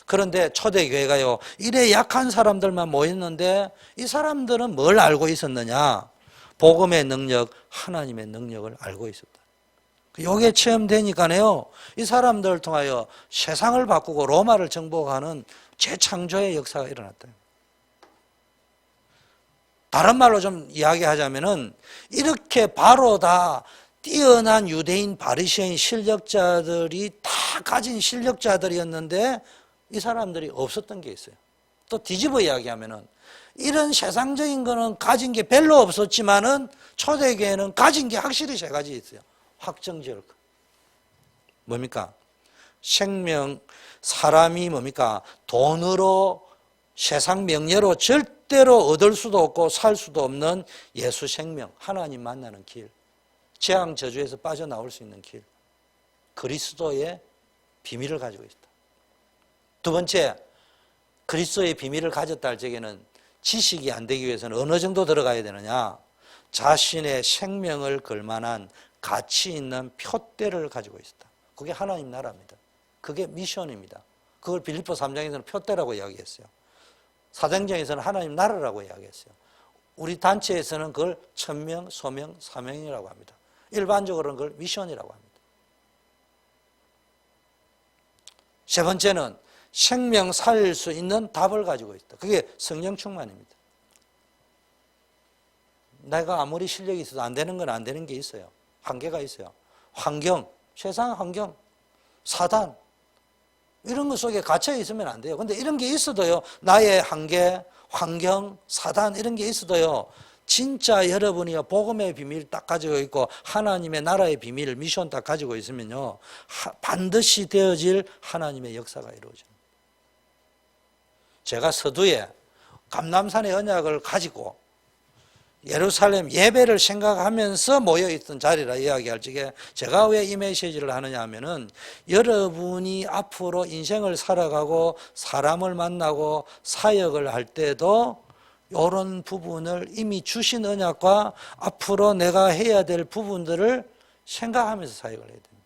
B: 그런데 초대교회가요, 이래 약한 사람들만 모였는데 이 사람들은 뭘 알고 있었느냐? 복음의 능력, 하나님의 능력을 알고 있었다. 요게 체험되니까요, 이 사람들을 통하여 세상을 바꾸고 로마를 정복하는 재창조의 역사가 일어났다. 다른 말로 좀 이야기하자면은, 이렇게 바로 다 뛰어난 유대인 바리새인 실력자들이 다 가진 실력자들이었는데 이 사람들이 없었던 게 있어요. 또 뒤집어 이야기하면은, 이런 세상적인 거는 가진 게 별로 없었지만은 초대교회는 가진 게 확실히 세 가지 있어요. 확정지을 거. 뭡니까? 생명, 사람이 뭡니까? 돈으로, 세상 명예로 절대로 얻을 수도 없고 살 수도 없는 예수 생명, 하나님 만나는 길, 재앙 저주에서 빠져나올 수 있는 길, 그리스도의 비밀을 가지고 있다. 두 번째, 그리스도의 비밀을 가졌다 할 적에는 지식이 안 되기 위해서는 어느 정도 들어가야 되느냐? 자신의 생명을 걸만한 가치 있는 표대를 가지고 있다. 그게 하나님 나라입니다. 그게 미션입니다. 그걸 빌립보 3장에서는 표대라고 이야기했어요. 사도행전에서는 하나님 나라라고 이야기했어요. 우리 단체에서는 그걸 천명, 소명, 사명이라고 합니다. 일반적으로는 그걸 미션이라고 합니다. 세 번째는 생명 살릴 수 있는 답을 가지고 있다. 그게 성령 충만입니다. 내가 아무리 실력이 있어도 안 되는 건 안 되는 게 있어요. 한계가 있어요. 환경, 세상 환경, 사단, 이런 것 속에 갇혀 있으면 안 돼요. 근데 이런 게 있어도요, 나의 한계, 환경, 사단, 이런 게 있어도요, 진짜 여러분이 복음의 비밀 딱 가지고 있고 하나님의 나라의 비밀, 미션 딱 가지고 있으면요, 반드시 되어질 하나님의 역사가 이루어집니다. 제가 서두에 감람산의 언약을 가지고 예루살렘 예배를 생각하면서 모여있던 자리라 이야기할 적에 제가 왜 이 메시지를 하느냐 하면은, 여러분이 앞으로 인생을 살아가고 사람을 만나고 사역을 할 때도 이런 부분을 이미 주신 언약과 앞으로 내가 해야 될 부분들을 생각하면서 사역을 해야 됩니다.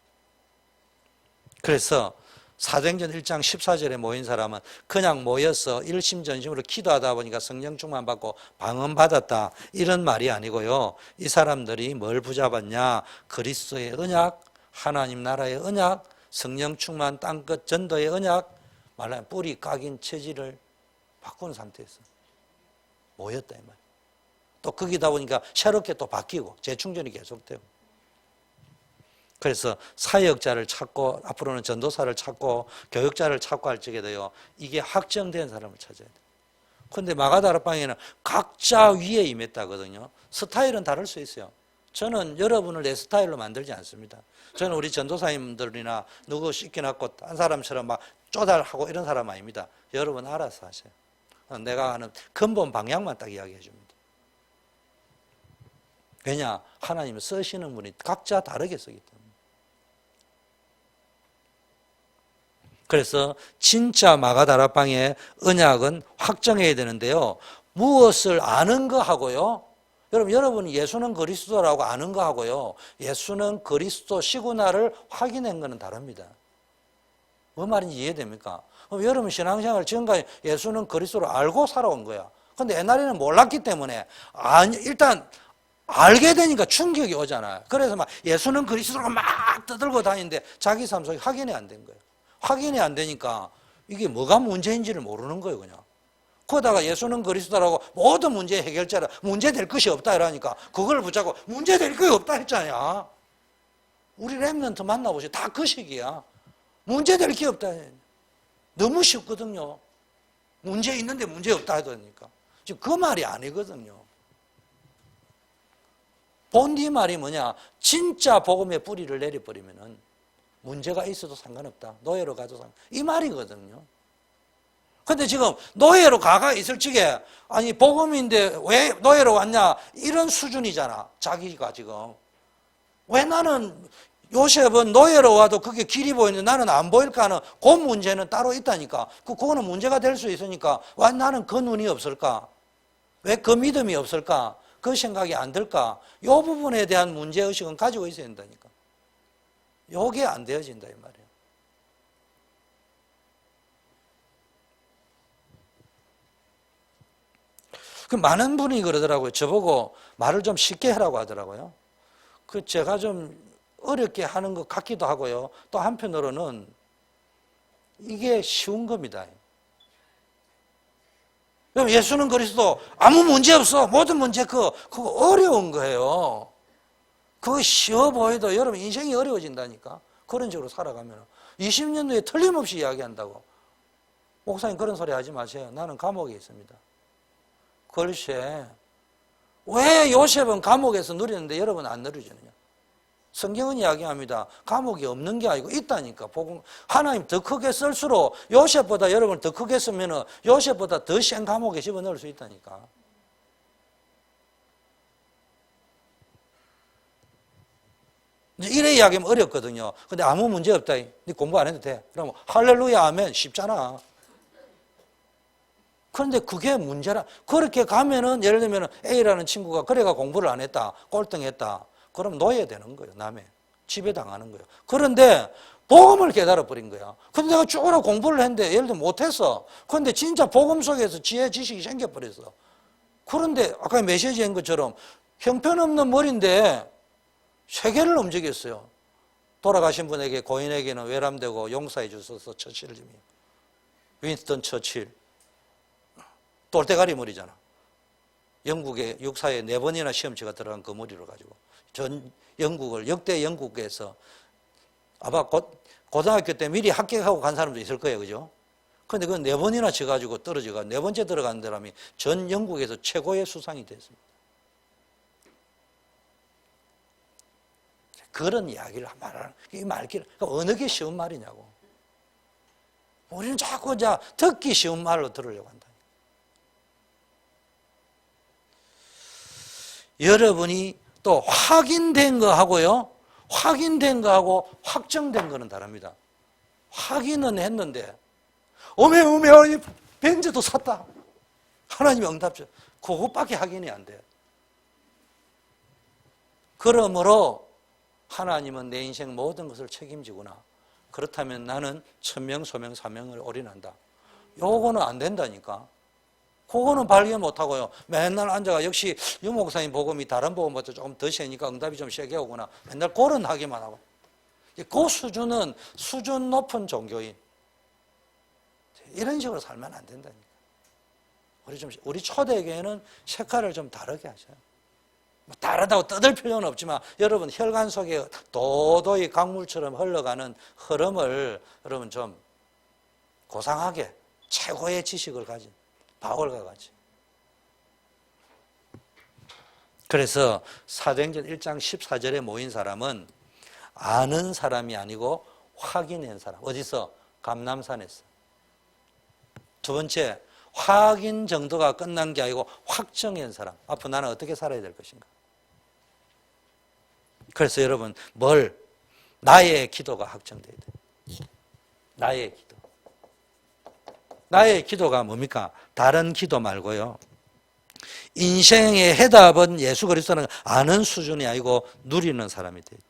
B: 그래서 사도행전 1장 14절에 모인 사람은 그냥 모여서 일심전심으로 기도하다 보니까 성령 충만 받고 방언 받았다, 이런 말이 아니고요, 이 사람들이 뭘 붙잡았냐? 그리스도의 언약, 하나님 나라의 언약, 성령 충만 땅끝 전도의 언약, 말하면 뿌리 각인 체질을 바꾸는 상태에서 모였다 이 말이에요. 또 거기다 보니까 새롭게 또 바뀌고 재충전이 계속되고, 그래서 사역자를 찾고 앞으로는 전도사를 찾고 교육자를 찾고 할 적에도요, 이게 확정된 사람을 찾아야 돼요. 그런데 마가다락방에는 각자 위에 임했다거든요. 스타일은 다를 수 있어요. 저는 여러분을 내 스타일로 만들지 않습니다. 저는 우리 전도사님들이나 누구 시켜놨고 한 사람처럼 막 쪼달하고 이런 사람 아닙니다. 여러분 알아서 하세요. 내가 하는 근본 방향만 딱 이야기해 줍니다. 왜냐? 하나님은 쓰시는 분이 각자 다르게 쓰기 때문에. 그래서 진짜 마가다락방의 언약은 확정해야 되는데요, 무엇을 아는 거 하고요, 여러분이 예수는 그리스도라고 아는 거 하고요, 예수는 그리스도 시구나를 확인한 거는 다릅니다. 뭐 말인지 이해됩니까? 그럼 여러분 신앙생활 지금까지 예수는 그리스도를 알고 살아온 거야. 근데 옛날에는 몰랐기 때문에 일단 알게 되니까 충격이 오잖아요. 그래서 막 예수는 그리스도라고 막 떠들고 다니는데 자기 삶 속에 확인이 안 된 거예요. 확인이 안 되니까 이게 뭐가 문제인지를 모르는 거예요, 그냥. 그러다가 예수는 그리스도라고 모든 문제의 해결자라, 문제 될 것이 없다 이러니까 그걸 붙잡고 문제 될 것이 없다 했잖아요. 우리 렘넌트 만나보세요. 다 그 식이야. 문제 될 게 없다. 너무 쉽거든요. 문제 있는데 문제 없다 하더니까. 지금 그 말이 아니거든요. 본디 말이 뭐냐? 진짜 복음의 뿌리를 내려버리면은 문제가 있어도 상관없다. 노예로 가도 상관없다. 이 말이거든요. 근데 지금 노예로 가가 있을 적에 아니 복음인데 왜 노예로 왔냐? 이런 수준이잖아. 자기가 지금. 왜 나는 요셉은 노예로 와도 그게 길이 보이는데 나는 안 보일까 하는 그 문제는 따로 있다니까. 그거는 문제가 될 수 있으니까 왜 나는 그 눈이 없을까? 왜 그 믿음이 없을까? 그 생각이 안 들까? 이 부분에 대한 문제의식은 가지고 있어야 된다니까. 요게 안 되어진다 이 말이에요. 그 많은 분이 그러더라고요. 저보고 말을 좀 쉽게 하라고 하더라고요. 제가 좀 어렵게 하는 것 같기도 하고요. 또 한편으로는 이게 쉬운 겁니다. 그럼 예수는 그리스도 아무 문제 없어. 모든 문제 그거 어려운 거예요. 그거 쉬워 보여도 여러분 인생이 어려워진다니까. 그런 식으로 살아가면 20년 후에 틀림없이 이야기한다고. 목사님 그런 소리 하지 마세요. 나는 감옥에 있습니다. 글쎄 왜 요셉은 감옥에서 누리는데 여러분 안 누리느냐. 성경은 이야기합니다. 감옥이 없는 게 아니고 있다니까. 복음 하나님 더 크게 쓸수록 요셉보다 여러분 더 크게 쓰면 요셉보다 더 센 감옥에 집어넣을 수 있다니까. 이래 이야기하면 어렵거든요. 근데 아무 문제 없다. 네 공부 안 해도 돼. 그러면 할렐루야 하면 쉽잖아. 그런데 그게 문제라. 그렇게 가면은 예를 들면 A라는 친구가 그래가 공부를 안 했다. 꼴등했다. 그럼 놓여야 되는 거예요. 남의 지배당하는 거예요. 그런데 복음을 깨달아 버린 거야. 근데 내가 쭉 공부를 했는데 예를 들면 못했어. 그런데 진짜 복음 속에서 지혜 지식이 생겨버렸어. 그런데 아까 메시지한 것처럼 형편없는 머리인데 세계를 움직였어요. 돌아가신 분에게 고인에게는 외람되고 용서해 주소서 처칠님이. 윈스턴 처칠. 똘대가리 머리잖아. 영국의 육사에 4번이나 시험치가 들어간 그 머리를 가지고 전 영국을 역대 영국에서 아마 고등학교 때 미리 합격하고 간 사람도 있을 거예요. 그죠? 그런데 그건 4번이나 쳐가지고 떨어져가 4번째 들어간 사람이 전 영국에서 최고의 수상이 됐습니다. 그런 이야기를 말하는 이 말귀를 그러니까 어느 게 쉬운 말이냐고. 우리는 자꾸 듣기 쉬운 말로 들으려고 한다. 여러분이 또 확인된 거하고요. 확인된 거하고 확정된 거는 다릅니다. 확인은 했는데 어메 벤츠도 샀다. 하나님이 응답죠. 그것밖에 확인이 안 돼요. 그러므로 하나님은 내 인생 모든 것을 책임지구나. 그렇다면 나는 천명, 소명, 사명을 올인한다. 요거는 안 된다니까. 그거는 발견 못하고요. 맨날 앉아가 역시 유 목사님 복음이 다른 복음보다 조금 더 세니까 응답이 좀 세게 오구나. 맨날 그런 하기만 하고. 그 수준은 수준 높은 종교인. 이런 식으로 살면 안 된다니까. 우리 초대교회는 색깔을 좀 다르게 하셔요. 다르다고 떠들 필요는 없지만 여러분 혈관 속에 도도히 강물처럼 흘러가는 흐름을 여러분 좀 고상하게 최고의 지식을 가진 바울과 같이. 그래서 사도행전 1장 14절에 모인 사람은 아는 사람이 아니고 확인한 사람. 어디서? 감람산에서. 두 번째, 확인 정도가 끝난 게 아니고 확정한 사람. 앞으로 나는 어떻게 살아야 될 것인가. 그래서 여러분 나의 기도가 확정돼야 돼. 나의 기도. 나의 기도가 뭡니까? 다른 기도 말고요. 인생의 해답은 예수 그리스도는 아는 수준이 아니고 누리는 사람이 돼야 돼.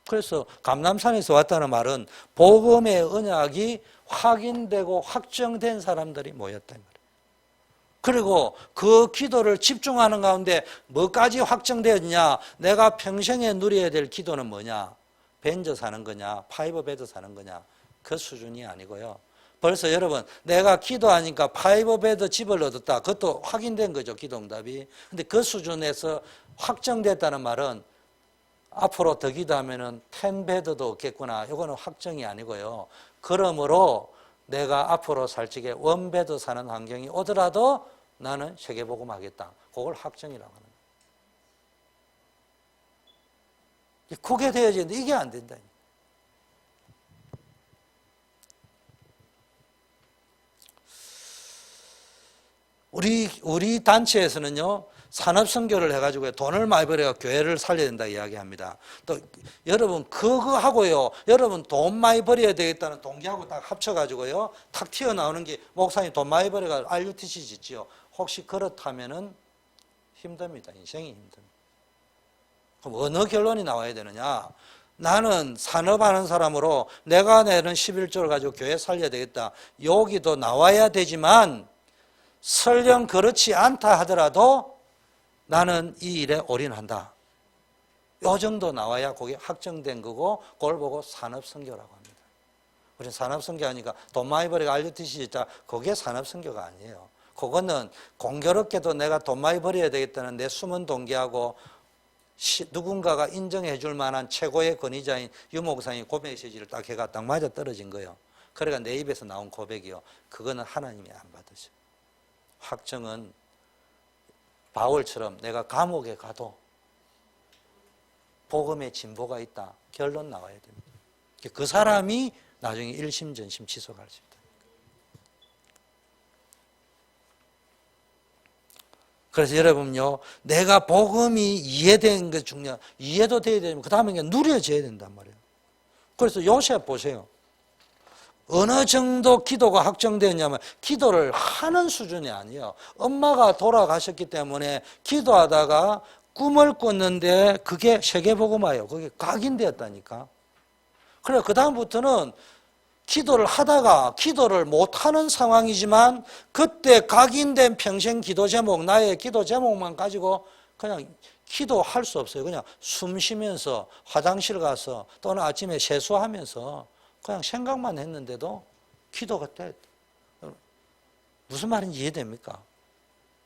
B: 그래서 감람산에서 왔다는 말은 복음의 언약이 확인되고 확정된 사람들이 모였다. 그리고 그 기도를 집중하는 가운데 뭐까지 확정되었냐? 내가 평생에 누려야 될 기도는 뭐냐? 벤저 사는 거냐? 파이브 베드 사는 거냐? 그 수준이 아니고요. 벌써 여러분 내가 기도하니까 파이브 베드 집을 얻었다. 그것도 확인된 거죠. 기도응답이. 근데 그 수준에서 확정됐다는 말은 앞으로 더 기도하면은 10베드도 없겠구나. 이거는 확정이 아니고요. 그러므로 내가 앞으로 살 적에 1베드 사는 환경이 오더라도 나는 세계복음 하겠다. 그걸 확정이라고 하는 거예요. 그게 되어지는데 이게 안 된다. 우리 단체에서는요, 산업선교를 해가지고 돈을 많이 벌여 교회를 살려야 된다 이야기합니다. 또 여러분 그거 하고요, 여러분 돈 많이 벌여야 되겠다는 동기하고 딱 합쳐가지고요, 탁 튀어나오는 게 목사님 돈 많이 벌여가 RUTC 짓지요. 혹시 그렇다면은 힘듭니다. 인생이 힘듭니다. 그럼 어느 결론이 나와야 되느냐? 나는 산업하는 사람으로 내가 내는 11조를 가지고 교회 살려야 되겠다. 여기도 나와야 되지만 설령 그렇지 않다 하더라도 나는 이 일에 올인한다. 요 정도 나와야 그게 확정된 거고, 그걸 보고 산업선교라고 합니다. 우리 산업선교 하니까 돈 많이 벌이고 알려듯이 진짜 그게 산업선교가 아니에요. 그거는 공교롭게도 내가 돈 많이 벌여야 되겠다는 내 숨은 동기하고 누군가가 인정해 줄 만한 최고의 권위자인 유 목사님이 고백 메시지를 딱 해가 딱 맞아 떨어진 거예요. 그러니까 내 입에서 나온 고백이요. 그거는 하나님이 안 받으셔. 확정은 바울처럼 내가 감옥에 가도 복음의 진보가 있다. 결론 나와야 됩니다. 그 사람이 나중에 1심 전심 지속할 수 있다. 그래서 여러분요, 내가 복음이 이해된 게 중요해. 이해도 돼야 되지만 그 다음에 그냥 누려져야 된단 말이에요. 그래서 요셉 보세요. 어느 정도 기도가 확정되었냐면 기도를 하는 수준이 아니에요. 엄마가 돌아가셨기 때문에 기도하다가 꿈을 꿨는데 그게 세계복음화예요. 그게 각인되었다니까. 그래 그 다음부터는 기도를 하다가 기도를 못하는 상황이지만 그때 각인된 평생 기도 제목, 나의 기도 제목만 가지고 그냥 기도할 수 없어요. 그냥 숨 쉬면서 화장실 가서 또는 아침에 세수하면서 그냥 생각만 했는데도 기도가 돼. 무슨 말인지 이해됩니까?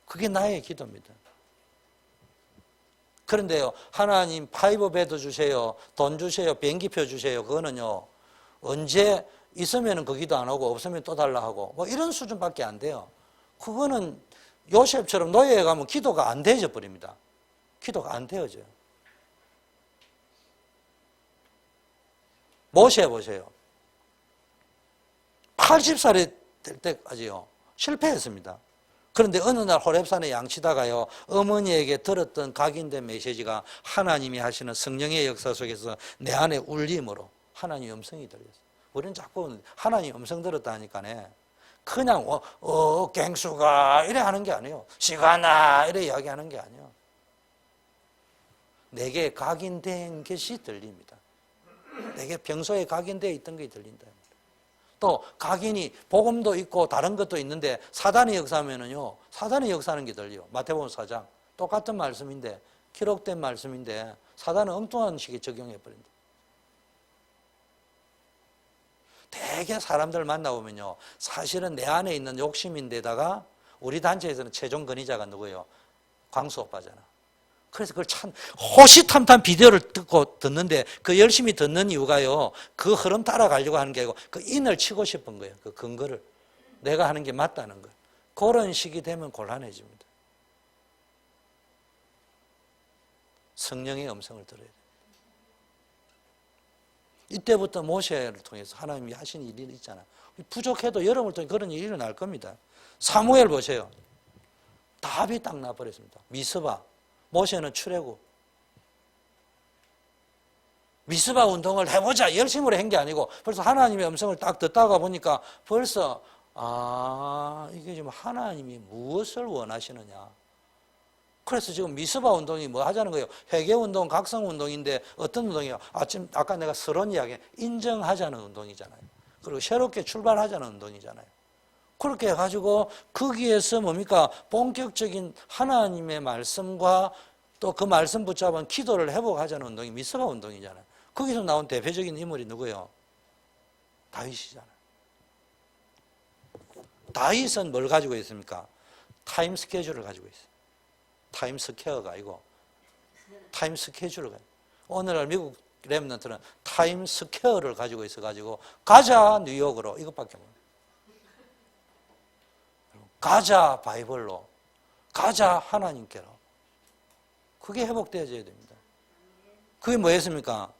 B: 그게 나의 기도입니다. 그런데요, 하나님 파이브베드 주세요, 돈 주세요, 비행기표 주세요. 그거는요, 언제 있으면 그 기도 안 하고 없으면 또 달라 하고 뭐 이런 수준밖에 안 돼요. 그거는 요셉처럼 노예에 가면 기도가 안 되어져 버립니다. 기도가 안 되어져요. 모세 보세요. 80살이 될 때까지요, 실패했습니다. 그런데 어느 날 호렙산에 양치다가요, 어머니에게 들었던 각인된 메시지가 하나님이 하시는 성령의 역사 속에서 내 안에 울림으로 하나님 음성이 들렸어요. 우리는 자꾸 하나님 음성 들었다니까네. 그냥 갱수가 이래 하는 게 아니에요. 시간아 이래 이야기하는 게 아니에요. 내게 각인된 것이 들립니다. 내게 평소에 각인되어 있던 것이 들린다. 또 각인이 복음도 있고 다른 것도 있는데 사단의 역사하면은요, 사단의 역사하는 게 들려요. 마태복음 4장 똑같은 말씀인데, 기록된 말씀인데 사단은 엉뚱한 식의 적용해 버린다. 되게 사람들 만나보면요, 사실은 내 안에 있는 욕심인데다가 우리 단체에서는 최종 권위자가 누구예요? 광수 오빠잖아. 그래서 그걸 참 호시탐탐 비디오를 듣는데 그 열심히 듣는 이유가요, 그 흐름 따라가려고 하는 게 아니고 그 인을 치고 싶은 거예요. 그 근거를. 내가 하는 게 맞다는 걸. 그런 식이 되면 곤란해집니다. 성령의 음성을 들어야 돼요. 이때부터 모세를 통해서 하나님이 하신 일이 있잖아요. 부족해도 여러분을 통해 그런 일이 일어날 겁니다. 사무엘 보세요. 답이 딱 나버렸습니다. 미스바. 모세는 출애굽. 미스바 운동을 해보자 열심으로 한 게 아니고 벌써 하나님의 음성을 딱 듣다가 보니까 벌써 이게 지금 하나님이 무엇을 원하시느냐. 그래서 지금 미스바 운동이 뭐 하자는 거예요? 회개운동, 각성운동인데 어떤 운동이에요? 아까 내가 서론 이야기 인정하자는 운동이잖아요. 그리고 새롭게 출발하자는 운동이잖아요. 그렇게 해가지고 거기에서 뭡니까? 본격적인 하나님의 말씀과 또 그 말씀 붙잡은 기도를 회복하자는 운동이 미스바 운동이잖아요. 거기서 나온 대표적인 인물이 누구예요? 다윗이잖아요. 다윗은 뭘 가지고 있습니까? 타임 스케줄을 가지고 있어요. 타임 스퀘어가 아니고 타임 스케줄을 가지고. 오늘날 미국 렘넌트는 타임 스퀘어를 가지고 있어가지고 가자 뉴욕으로 이것밖에 없어요. 가자 바이블로, 가자 하나님께로. 그게 회복되어져야 됩니다. 그게 뭐였습니까?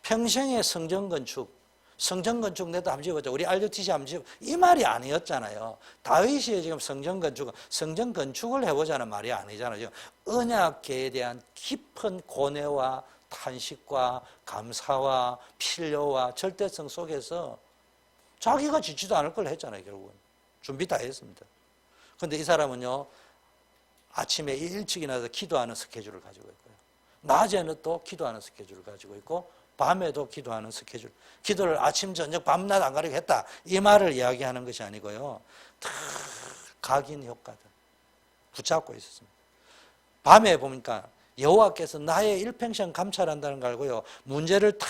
B: 평생의 성전건축, 성전건축 내도 한번 지어보자. 우리 RUTC 한번 지어보자. 이 말이 아니었잖아요. 다윗이 지금 성전건축을 해보자는 말이 아니잖아요. 언약계에 대한 깊은 고뇌와 탄식과 감사와 필요와 절대성 속에서 자기가 지지도 않을 걸 했잖아요. 결국은 준비 다 했습니다. 그런데 이 사람은요, 아침에 일찍 일어나서 기도하는 스케줄을 가지고 있고요, 낮에는 또 기도하는 스케줄을 가지고 있고, 밤에도 기도하는 스케줄. 기도를 아침, 저녁, 밤낮 안 가리고 했다, 이 말을 이야기하는 것이 아니고요, 다 각인 효과들 붙잡고 있었습니다. 밤에 보니까 여호와께서 나의 일평생 감찰한다는 걸 알고요. 문제를 탁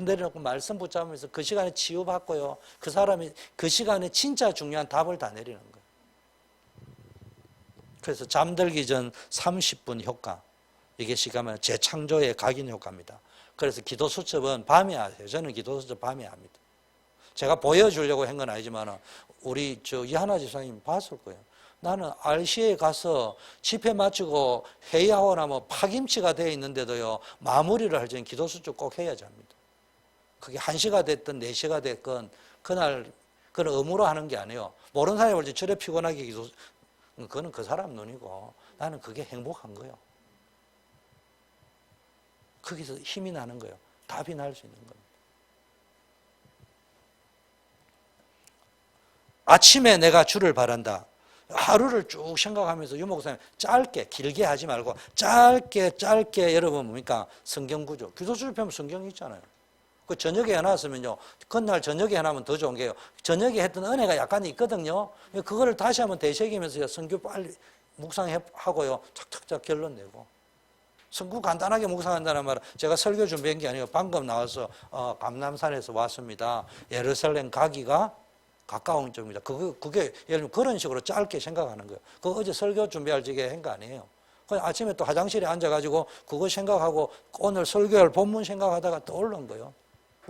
B: 내려놓고 말씀 붙잡으면서 그 시간에 치유받고요. 그 사람이 그 시간에 진짜 중요한 답을 다 내리는 거예요. 그래서 잠들기 전 30분 효과. 이게 시간은 재창조의 각인 효과입니다. 그래서 기도 수첩은 밤에 하세요. 저는 기도 수첩 밤에 합니다. 제가 보여주려고 한 건 아니지만 우리 이하나 집사님 봤을 거예요. 나는 RCA에 가서 집회 마치고 회의하고 나면 파김치가 되어 있는데도요, 마무리를 할 적엔 기도 수첩 꼭 해야지 합니다. 그게 1시가 됐든 4시가 됐건 그날 그건 의무로 하는 게 아니에요. 모르는 사람이 볼 때 저래 피곤하게 기도, 그거는 그 사람 눈이고 나는 그게 행복한 거예요. 거기서 힘이 나는 거예요. 답이 날 수 있는 겁니다. 아침에 내가 주를 바란다. 하루를 쭉 생각하면서 유목사님 짧게 길게 하지 말고 짧게 여러분 뭡니까? 성경 구조. 기도수첩 펴면 성경이 있잖아요. 그 저녁에 해놨으면요. 그날 저녁에 해놓으면 더 좋은 게요. 저녁에 했던 은혜가 약간 있거든요. 그거를 다시 한번 되새기면서 성경 빨리 묵상하고요. 착착착 결론 내고. 성구 간단하게 묵상한다는 말은 제가 설교 준비한 게 아니고 방금 나와서 감남산에서 왔습니다. 예루살렘 가기가 가까운 쪽입니다. 그게 예를 들면 그런 식으로 짧게 생각하는 거예요. 그거 어제 설교 준비할 적에 한 거 아니에요. 그냥 아침에 또 화장실에 앉아가지고 그거 생각하고 오늘 설교할 본문 생각하다가 떠오른 거예요.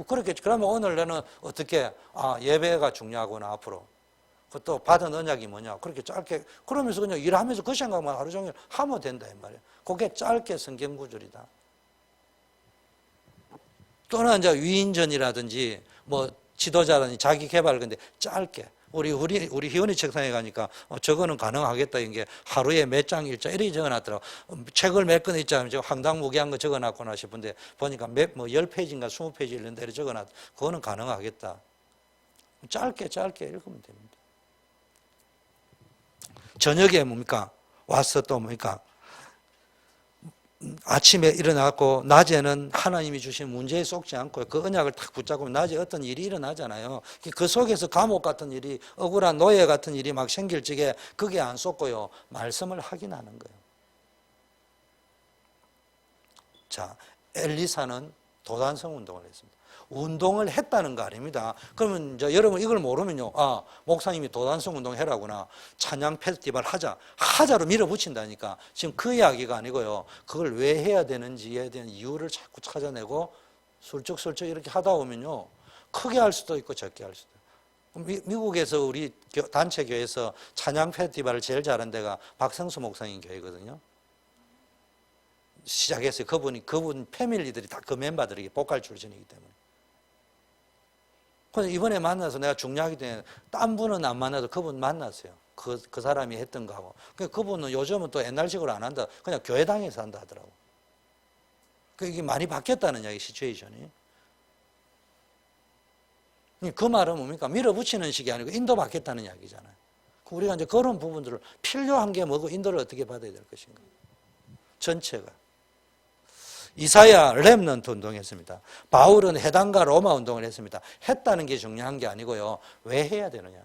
B: 그렇게, 그러면 오늘 내는 어떻게, 예배가 중요하구나, 앞으로. 또 받은 언약이 뭐냐. 그렇게 짧게, 그러면서 그냥 일하면서 그 생각만 하루 종일 하면 된다, 이 말이에요. 그게 짧게 성경 구절이다. 또는 이제 위인전이라든지, 지도자라든지 자기 개발, 근데 짧게. 우리 희원이 책상에 가니까 저거는 가능하겠다. 이게 하루에 몇 장 일자 이렇게 적어놨더라고. 책을 몇 권 있자면 저 황당무계한 거 적어놨구나 싶은데 보니까 10페이지인가 20페이지 이런데 이렇게 적어놨. 그거는 가능하겠다. 짧게 읽으면 됩니다. 저녁에 뭡니까? 와서 또 뭡니까? 아침에 일어나고 낮에는 하나님이 주신 문제에 속지 않고 그 언약을 탁 붙잡고 낮에 어떤 일이 일어나잖아요. 그 속에서 감옥 같은 일이, 억울한 노예 같은 일이 막 생길 적에 그게 안 쏟고요. 말씀을 확인하는 거예요. 자, 엘리사는 도단성 운동을 했습니다. 운동을 했다는 거 아닙니다. 그러면 이제 여러분 이걸 모르면요. 목사님이 도단성 운동 해라구나. 찬양 페스티벌 하자로 밀어붙인다니까. 지금 그 이야기가 아니고요. 그걸 왜 해야 되는지에 대한 이유를 자꾸 찾아내고 슬쩍슬쩍 이렇게 하다 보면요. 크게 할 수도 있고 적게 할 수도 있고. 미국에서 우리 단체 교회에서 찬양 페스티벌을 제일 잘한 데가 박성수 목사님 교회거든요. 시작했어요. 그분 패밀리들이 다 그 멤버들이 보컬 출신이기 때문에. 그래서 이번에 만나서 내가 중요하기 때문에 딴 분은 안 만나도 그분 만났어요. 그 사람이 했던 거하고. 그분은 요즘은 또 옛날식으로 안 한다. 그냥 교회당에서 한다 하더라고. 이게 많이 바뀌었다는 이야기, 시츄에이션이. 그 말은 뭡니까? 밀어붙이는 식이 아니고 인도받겠다는 이야기잖아요. 우리가 이제 그런 부분들을 필요한 게 뭐고 인도를 어떻게 받아야 될 것인가. 전체가. 이사야 렘넌트 운동했습니다. 바울은 해당과 로마 운동을 했습니다. 했다는 게 중요한 게 아니고요. 왜 해야 되느냐.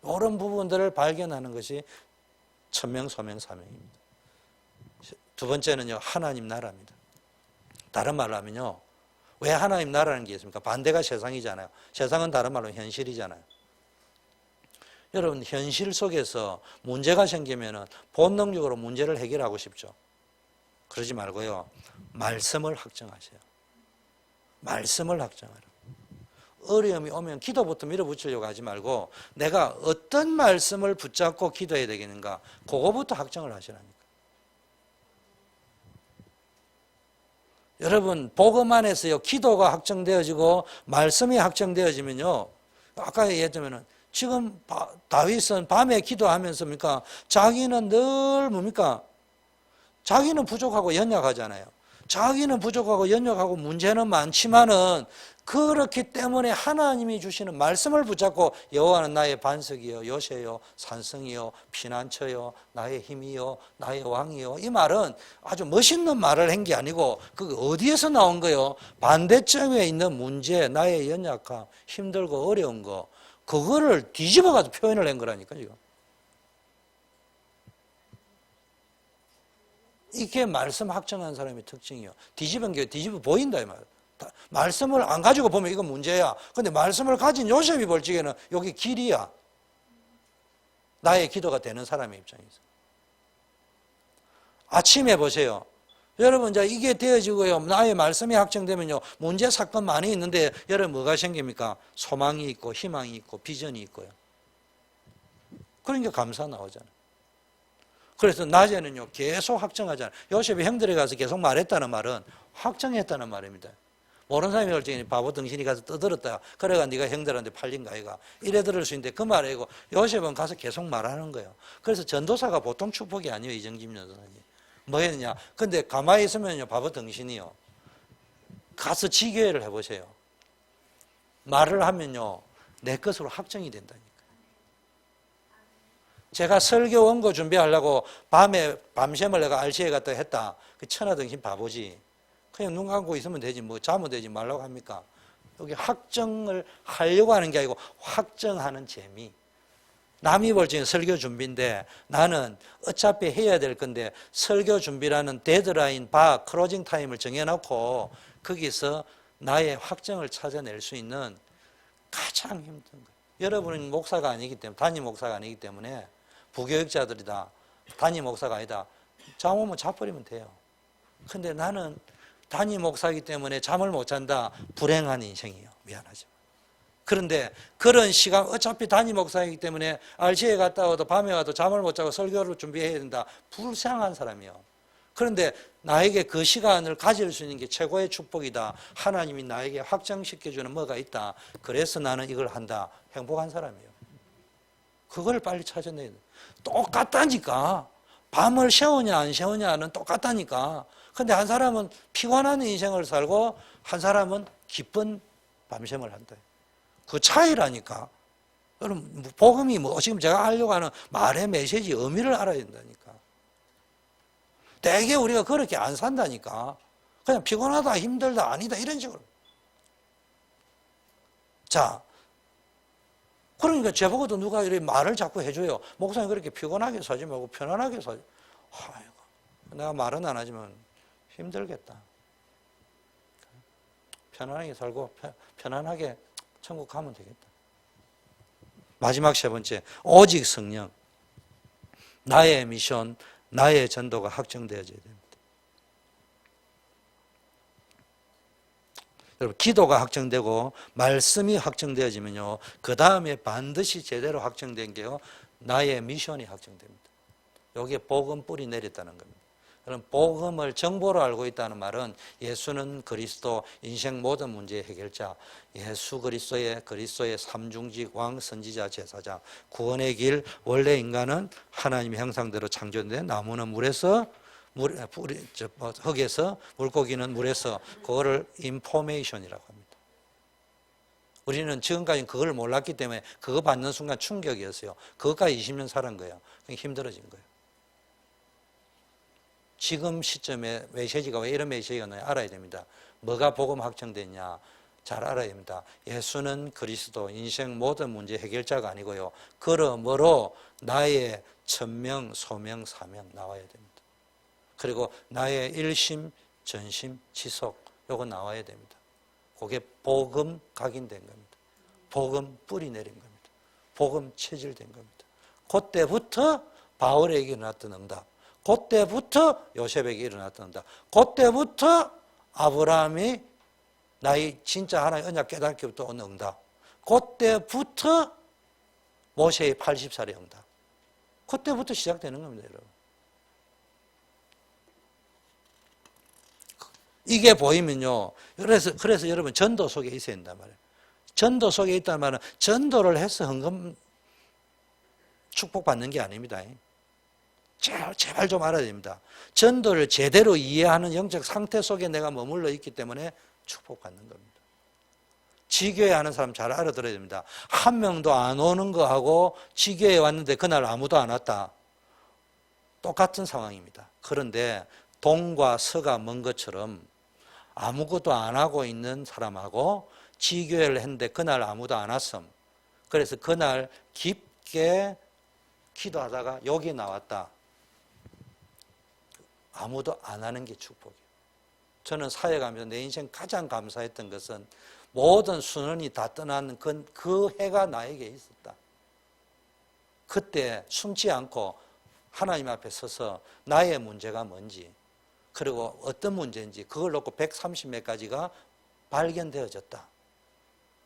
B: 이런 부분들을 발견하는 것이 천명, 소명, 사명입니다. 두 번째는요. 하나님 나라입니다. 다른 말로 하면요. 왜 하나님 나라는 게 있습니까? 반대가 세상이잖아요. 세상은 다른 말로 현실이잖아요. 여러분 현실 속에서 문제가 생기면 본능적으로 문제를 해결하고 싶죠. 그러지 말고요. 말씀을 확정하세요. 말씀을 확정하라. 어려움이 오면 기도부터 밀어붙이려고 하지 말고 내가 어떤 말씀을 붙잡고 기도해야 되겠는가 그거부터 확정을 하시라니까. 여러분 복음 안에서요. 기도가 확정되어지고 말씀이 확정되어지면요. 아까 얘기했자면은 지금 다윗은 밤에 기도하면서 뭡니까? 자기는 늘 뭡니까? 자기는 부족하고 연약하잖아요. 자기는 부족하고 연약하고 문제는 많지만은 그렇기 때문에 하나님이 주시는 말씀을 붙잡고 여호와는 나의 반석이요 요새요 산성이요 피난처요 나의 힘이요 나의 왕이요. 이 말은 아주 멋있는 말을 한 게 아니고 그게 어디에서 나온 거예요? 반대점에 있는 문제, 나의 연약함, 힘들고 어려운 거 그거를 뒤집어가지고 표현을 한 거라니까 지금. 이게 말씀 확정한 사람의 특징이요. 뒤집은 게 뒤집어 보인다 이 말. 말씀을 안 가지고 보면 이건 문제야. 근데 말씀을 가진 요셉이 볼 적에는 여기 길이야. 나의 기도가 되는 사람의 입장에서. 아침에 보세요. 여러분, 이제 이게 되어지고요. 나의 말씀이 확정되면요. 문제, 사건 많이 있는데, 여러분 뭐가 생깁니까? 소망이 있고, 희망이 있고, 비전이 있고요. 그러니까 감사 나오잖아요. 그래서 낮에는요, 계속 확정하잖아요. 요셉이 형들에 가서 계속 말했다는 말은 확정했다는 말입니다. 모르는 사람이 올 적에 바보 등신이 가서 떠들었다. 그래가 네가 형들한테 팔린 거 아이가. 이래 들을 수 있는데 그 말이고, 요셉은 가서 계속 말하는 거예요. 그래서 전도사가 보통 축복이 아니에요, 이정kim 전도사님. 뭐 했느냐? 근데 가만히 있으면요, 바보 등신이요. 가서 지교회를 해보세요. 말을 하면요, 내 것으로 확정이 된다니까. 제가 설교 원고 준비하려고 밤샘을 내가 RC에 갔다 했다. 그 천하등신 바보지. 그냥 눈 감고 있으면 되지, 뭐 자면 되지 말라고 합니까? 여기 확정을 하려고 하는 게 아니고 확정하는 재미. 남이 볼 적엔 설교 준비인데 나는 어차피 해야 될 건데 설교 준비라는 데드라인 클로징 타임을 정해놓고 거기서 나의 확정을 찾아낼 수 있는 가장 힘든 거예요. 여러분은 목사가 아니기 때문에, 담임 목사가 아니기 때문에 부교육자들이다. 담임 목사가 아니다. 잠 오면 자버리면 돼요. 근데 나는 담임 목사이기 때문에 잠을 못 잔다. 불행한 인생이에요. 미안하지만. 그런데 그런 시간, 어차피 담임 목사이기 때문에 RC에 갔다 와도 밤에 와도 잠을 못 자고 설교를 준비해야 된다. 불쌍한 사람이요. 그런데 나에게 그 시간을 가질 수 있는 게 최고의 축복이다. 하나님이 나에게 확정시켜주는 뭐가 있다. 그래서 나는 이걸 한다. 행복한 사람이에요. 그걸 빨리 찾아내야 돼. 똑같다니까. 밤을 새우냐 안 새우냐는 똑같다니까. 근데 한 사람은 피곤한 인생을 살고 한 사람은 기쁜 밤샘을 한다. 그 차이라니까. 여러분, 복음이 뭐, 지금 제가 하려고 하는 말의 메시지 의미를 알아야 된다니까. 대개 우리가 그렇게 안 산다니까. 그냥 피곤하다, 힘들다, 아니다, 이런 식으로. 자, 그러니까 저보고도 누가 이렇게 말을 자꾸 해줘요. 목사님 그렇게 피곤하게 살지 말고 편안하게 살지. 아이고, 내가 말은 안 하지만 힘들겠다. 편안하게 살고 편안하게 천국 가면 되겠다. 마지막 세 번째, 오직 성령. 나의 미션, 나의 전도가 확정되어져야 됩니다. 여러분, 기도가 확정되고 말씀이 확정되어지면요, 그 다음에 반드시 제대로 확정된 게요, 나의 미션이 확정됩니다. 여기에 복음 뿌리 내렸다는 겁니다. 그럼 복음을 정보로 알고 있다는 말은 예수는 그리스도, 인생 모든 문제의 해결자, 예수 그리스도의 삼중직, 왕, 선지자, 제사장, 구원의 길. 원래 인간은 하나님의 형상대로 창조된, 나무는 물에서, 흙에서, 물고기는 물에서. 그거를 인포메이션이라고 합니다. 우리는 지금까지 그걸 몰랐기 때문에 그거 받는 순간 충격이었어요. 그것까지 20년 살은 거예요. 힘들어진 거예요. 지금 시점에 메시지가 왜 이런 메시지가 나요? 알아야 됩니다. 뭐가 복음 확정됐냐? 잘 알아야 됩니다. 예수는 그리스도, 인생 모든 문제 해결자가 아니고요. 그러므로 나의 천명, 소명, 사명 나와야 됩니다. 그리고 나의 일심, 전심, 지속, 요거 나와야 됩니다. 그게 복음 각인된 겁니다. 복음 뿌리 내린 겁니다. 복음 체질된 겁니다. 그때부터 바울에게 일어났던 응답, 그때부터 요셉에게 일어났던 응답, 그때부터 아브라함이 나의 진짜 하나의 언약 깨닫기부터 온 응답, 그때부터 모세의 80살의 응답, 그때부터 시작되는 겁니다, 여러분. 이게 보이면요, 그래서 여러분 전도 속에 있어야 된단 말이에요. 전도 속에 있다는 말은 전도를 해서 헌금 축복받는 게 아닙니다. 제발 좀 알아야 됩니다. 전도를 제대로 이해하는 영적 상태 속에 내가 머물러 있기 때문에 축복받는 겁니다. 지교회 하는 사람 잘 알아들어야 됩니다. 한 명도 안 오는 거하고 지교회에 왔는데 그날 아무도 안 왔다. 똑같은 상황입니다. 그런데 동과 서가 먼 것처럼 아무것도 안 하고 있는 사람하고 지교회를 했는데 그날 아무도 안 왔음. 그래서 그날 깊게 기도하다가 여기 나왔다. 아무도 안 하는 게 축복이에요. 저는 사역하면서 내 인생 가장 감사했던 것은 모든 순원이 다 떠나는 그 해가 나에게 있었다. 그때 숨지 않고 하나님 앞에 서서 나의 문제가 뭔지, 그리고 어떤 문제인지 그걸 놓고 130몇 가지가 발견되어졌다.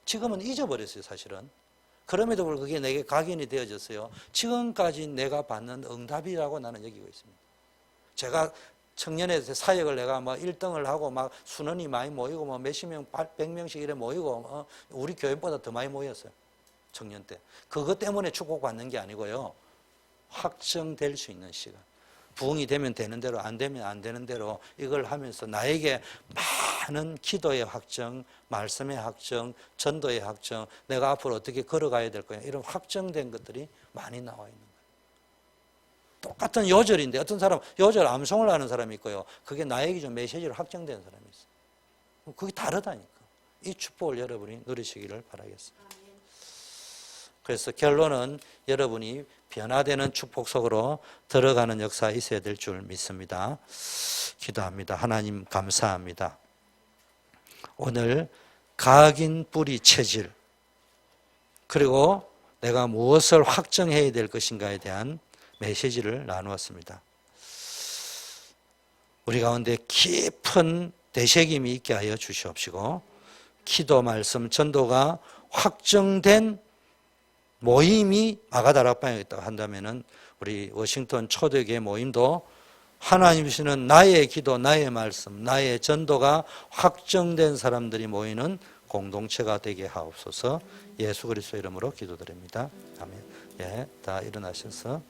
B: 지금은 잊어버렸어요, 사실은. 그럼에도 불구하고 그게 내게 각인이 되어졌어요. 지금까지 내가 받는 응답이라고 나는 여기고 있습니다. 제가 청년회 사역을 내가 뭐 1등을 하고 막 순원이 많이 모이고 뭐 몇십 명, 100명씩 이래 모이고 우리 교회보다 더 많이 모였어요. 청년 때. 그것 때문에 축복받는 게 아니고요. 확정될 수 있는 시간. 부흥이 되면 되는 대로, 안 되면 안 되는 대로 이걸 하면서 나에게 많은 기도의 확정, 말씀의 확정, 전도의 확정, 내가 앞으로 어떻게 걸어가야 될 거야, 이런 확정된 것들이 많이 나와 있는 거예요. 똑같은 요절인데 어떤 사람은 요절 암송을 하는 사람이 있고요. 그게 나에게 좀 메시지로 확정된 사람이 있어요. 그게 다르다니까. 이 축복을 여러분이 누리시기를 바라겠습니다. 그래서 결론은 여러분이 변화되는 축복 속으로 들어가는 역사가 있어야 될 줄 믿습니다. 기도합니다. 하나님 감사합니다. 오늘 각인 뿌리 체질, 그리고 내가 무엇을 확정해야 될 것인가에 대한 메시지를 나누었습니다. 우리 가운데 깊은 되새김이 있게 하여 주시옵시고, 기도, 말씀, 전도가 확정된 모임이 마가다락방에 있다고 한다면은 우리 워싱턴 초대교회 모임도 하나님이시는 나의 기도, 나의 말씀, 나의 전도가 확정된 사람들이 모이는 공동체가 되게 하옵소서. 예수 그리스도 이름으로 기도드립니다. 아멘. 예, 다 일어나셔서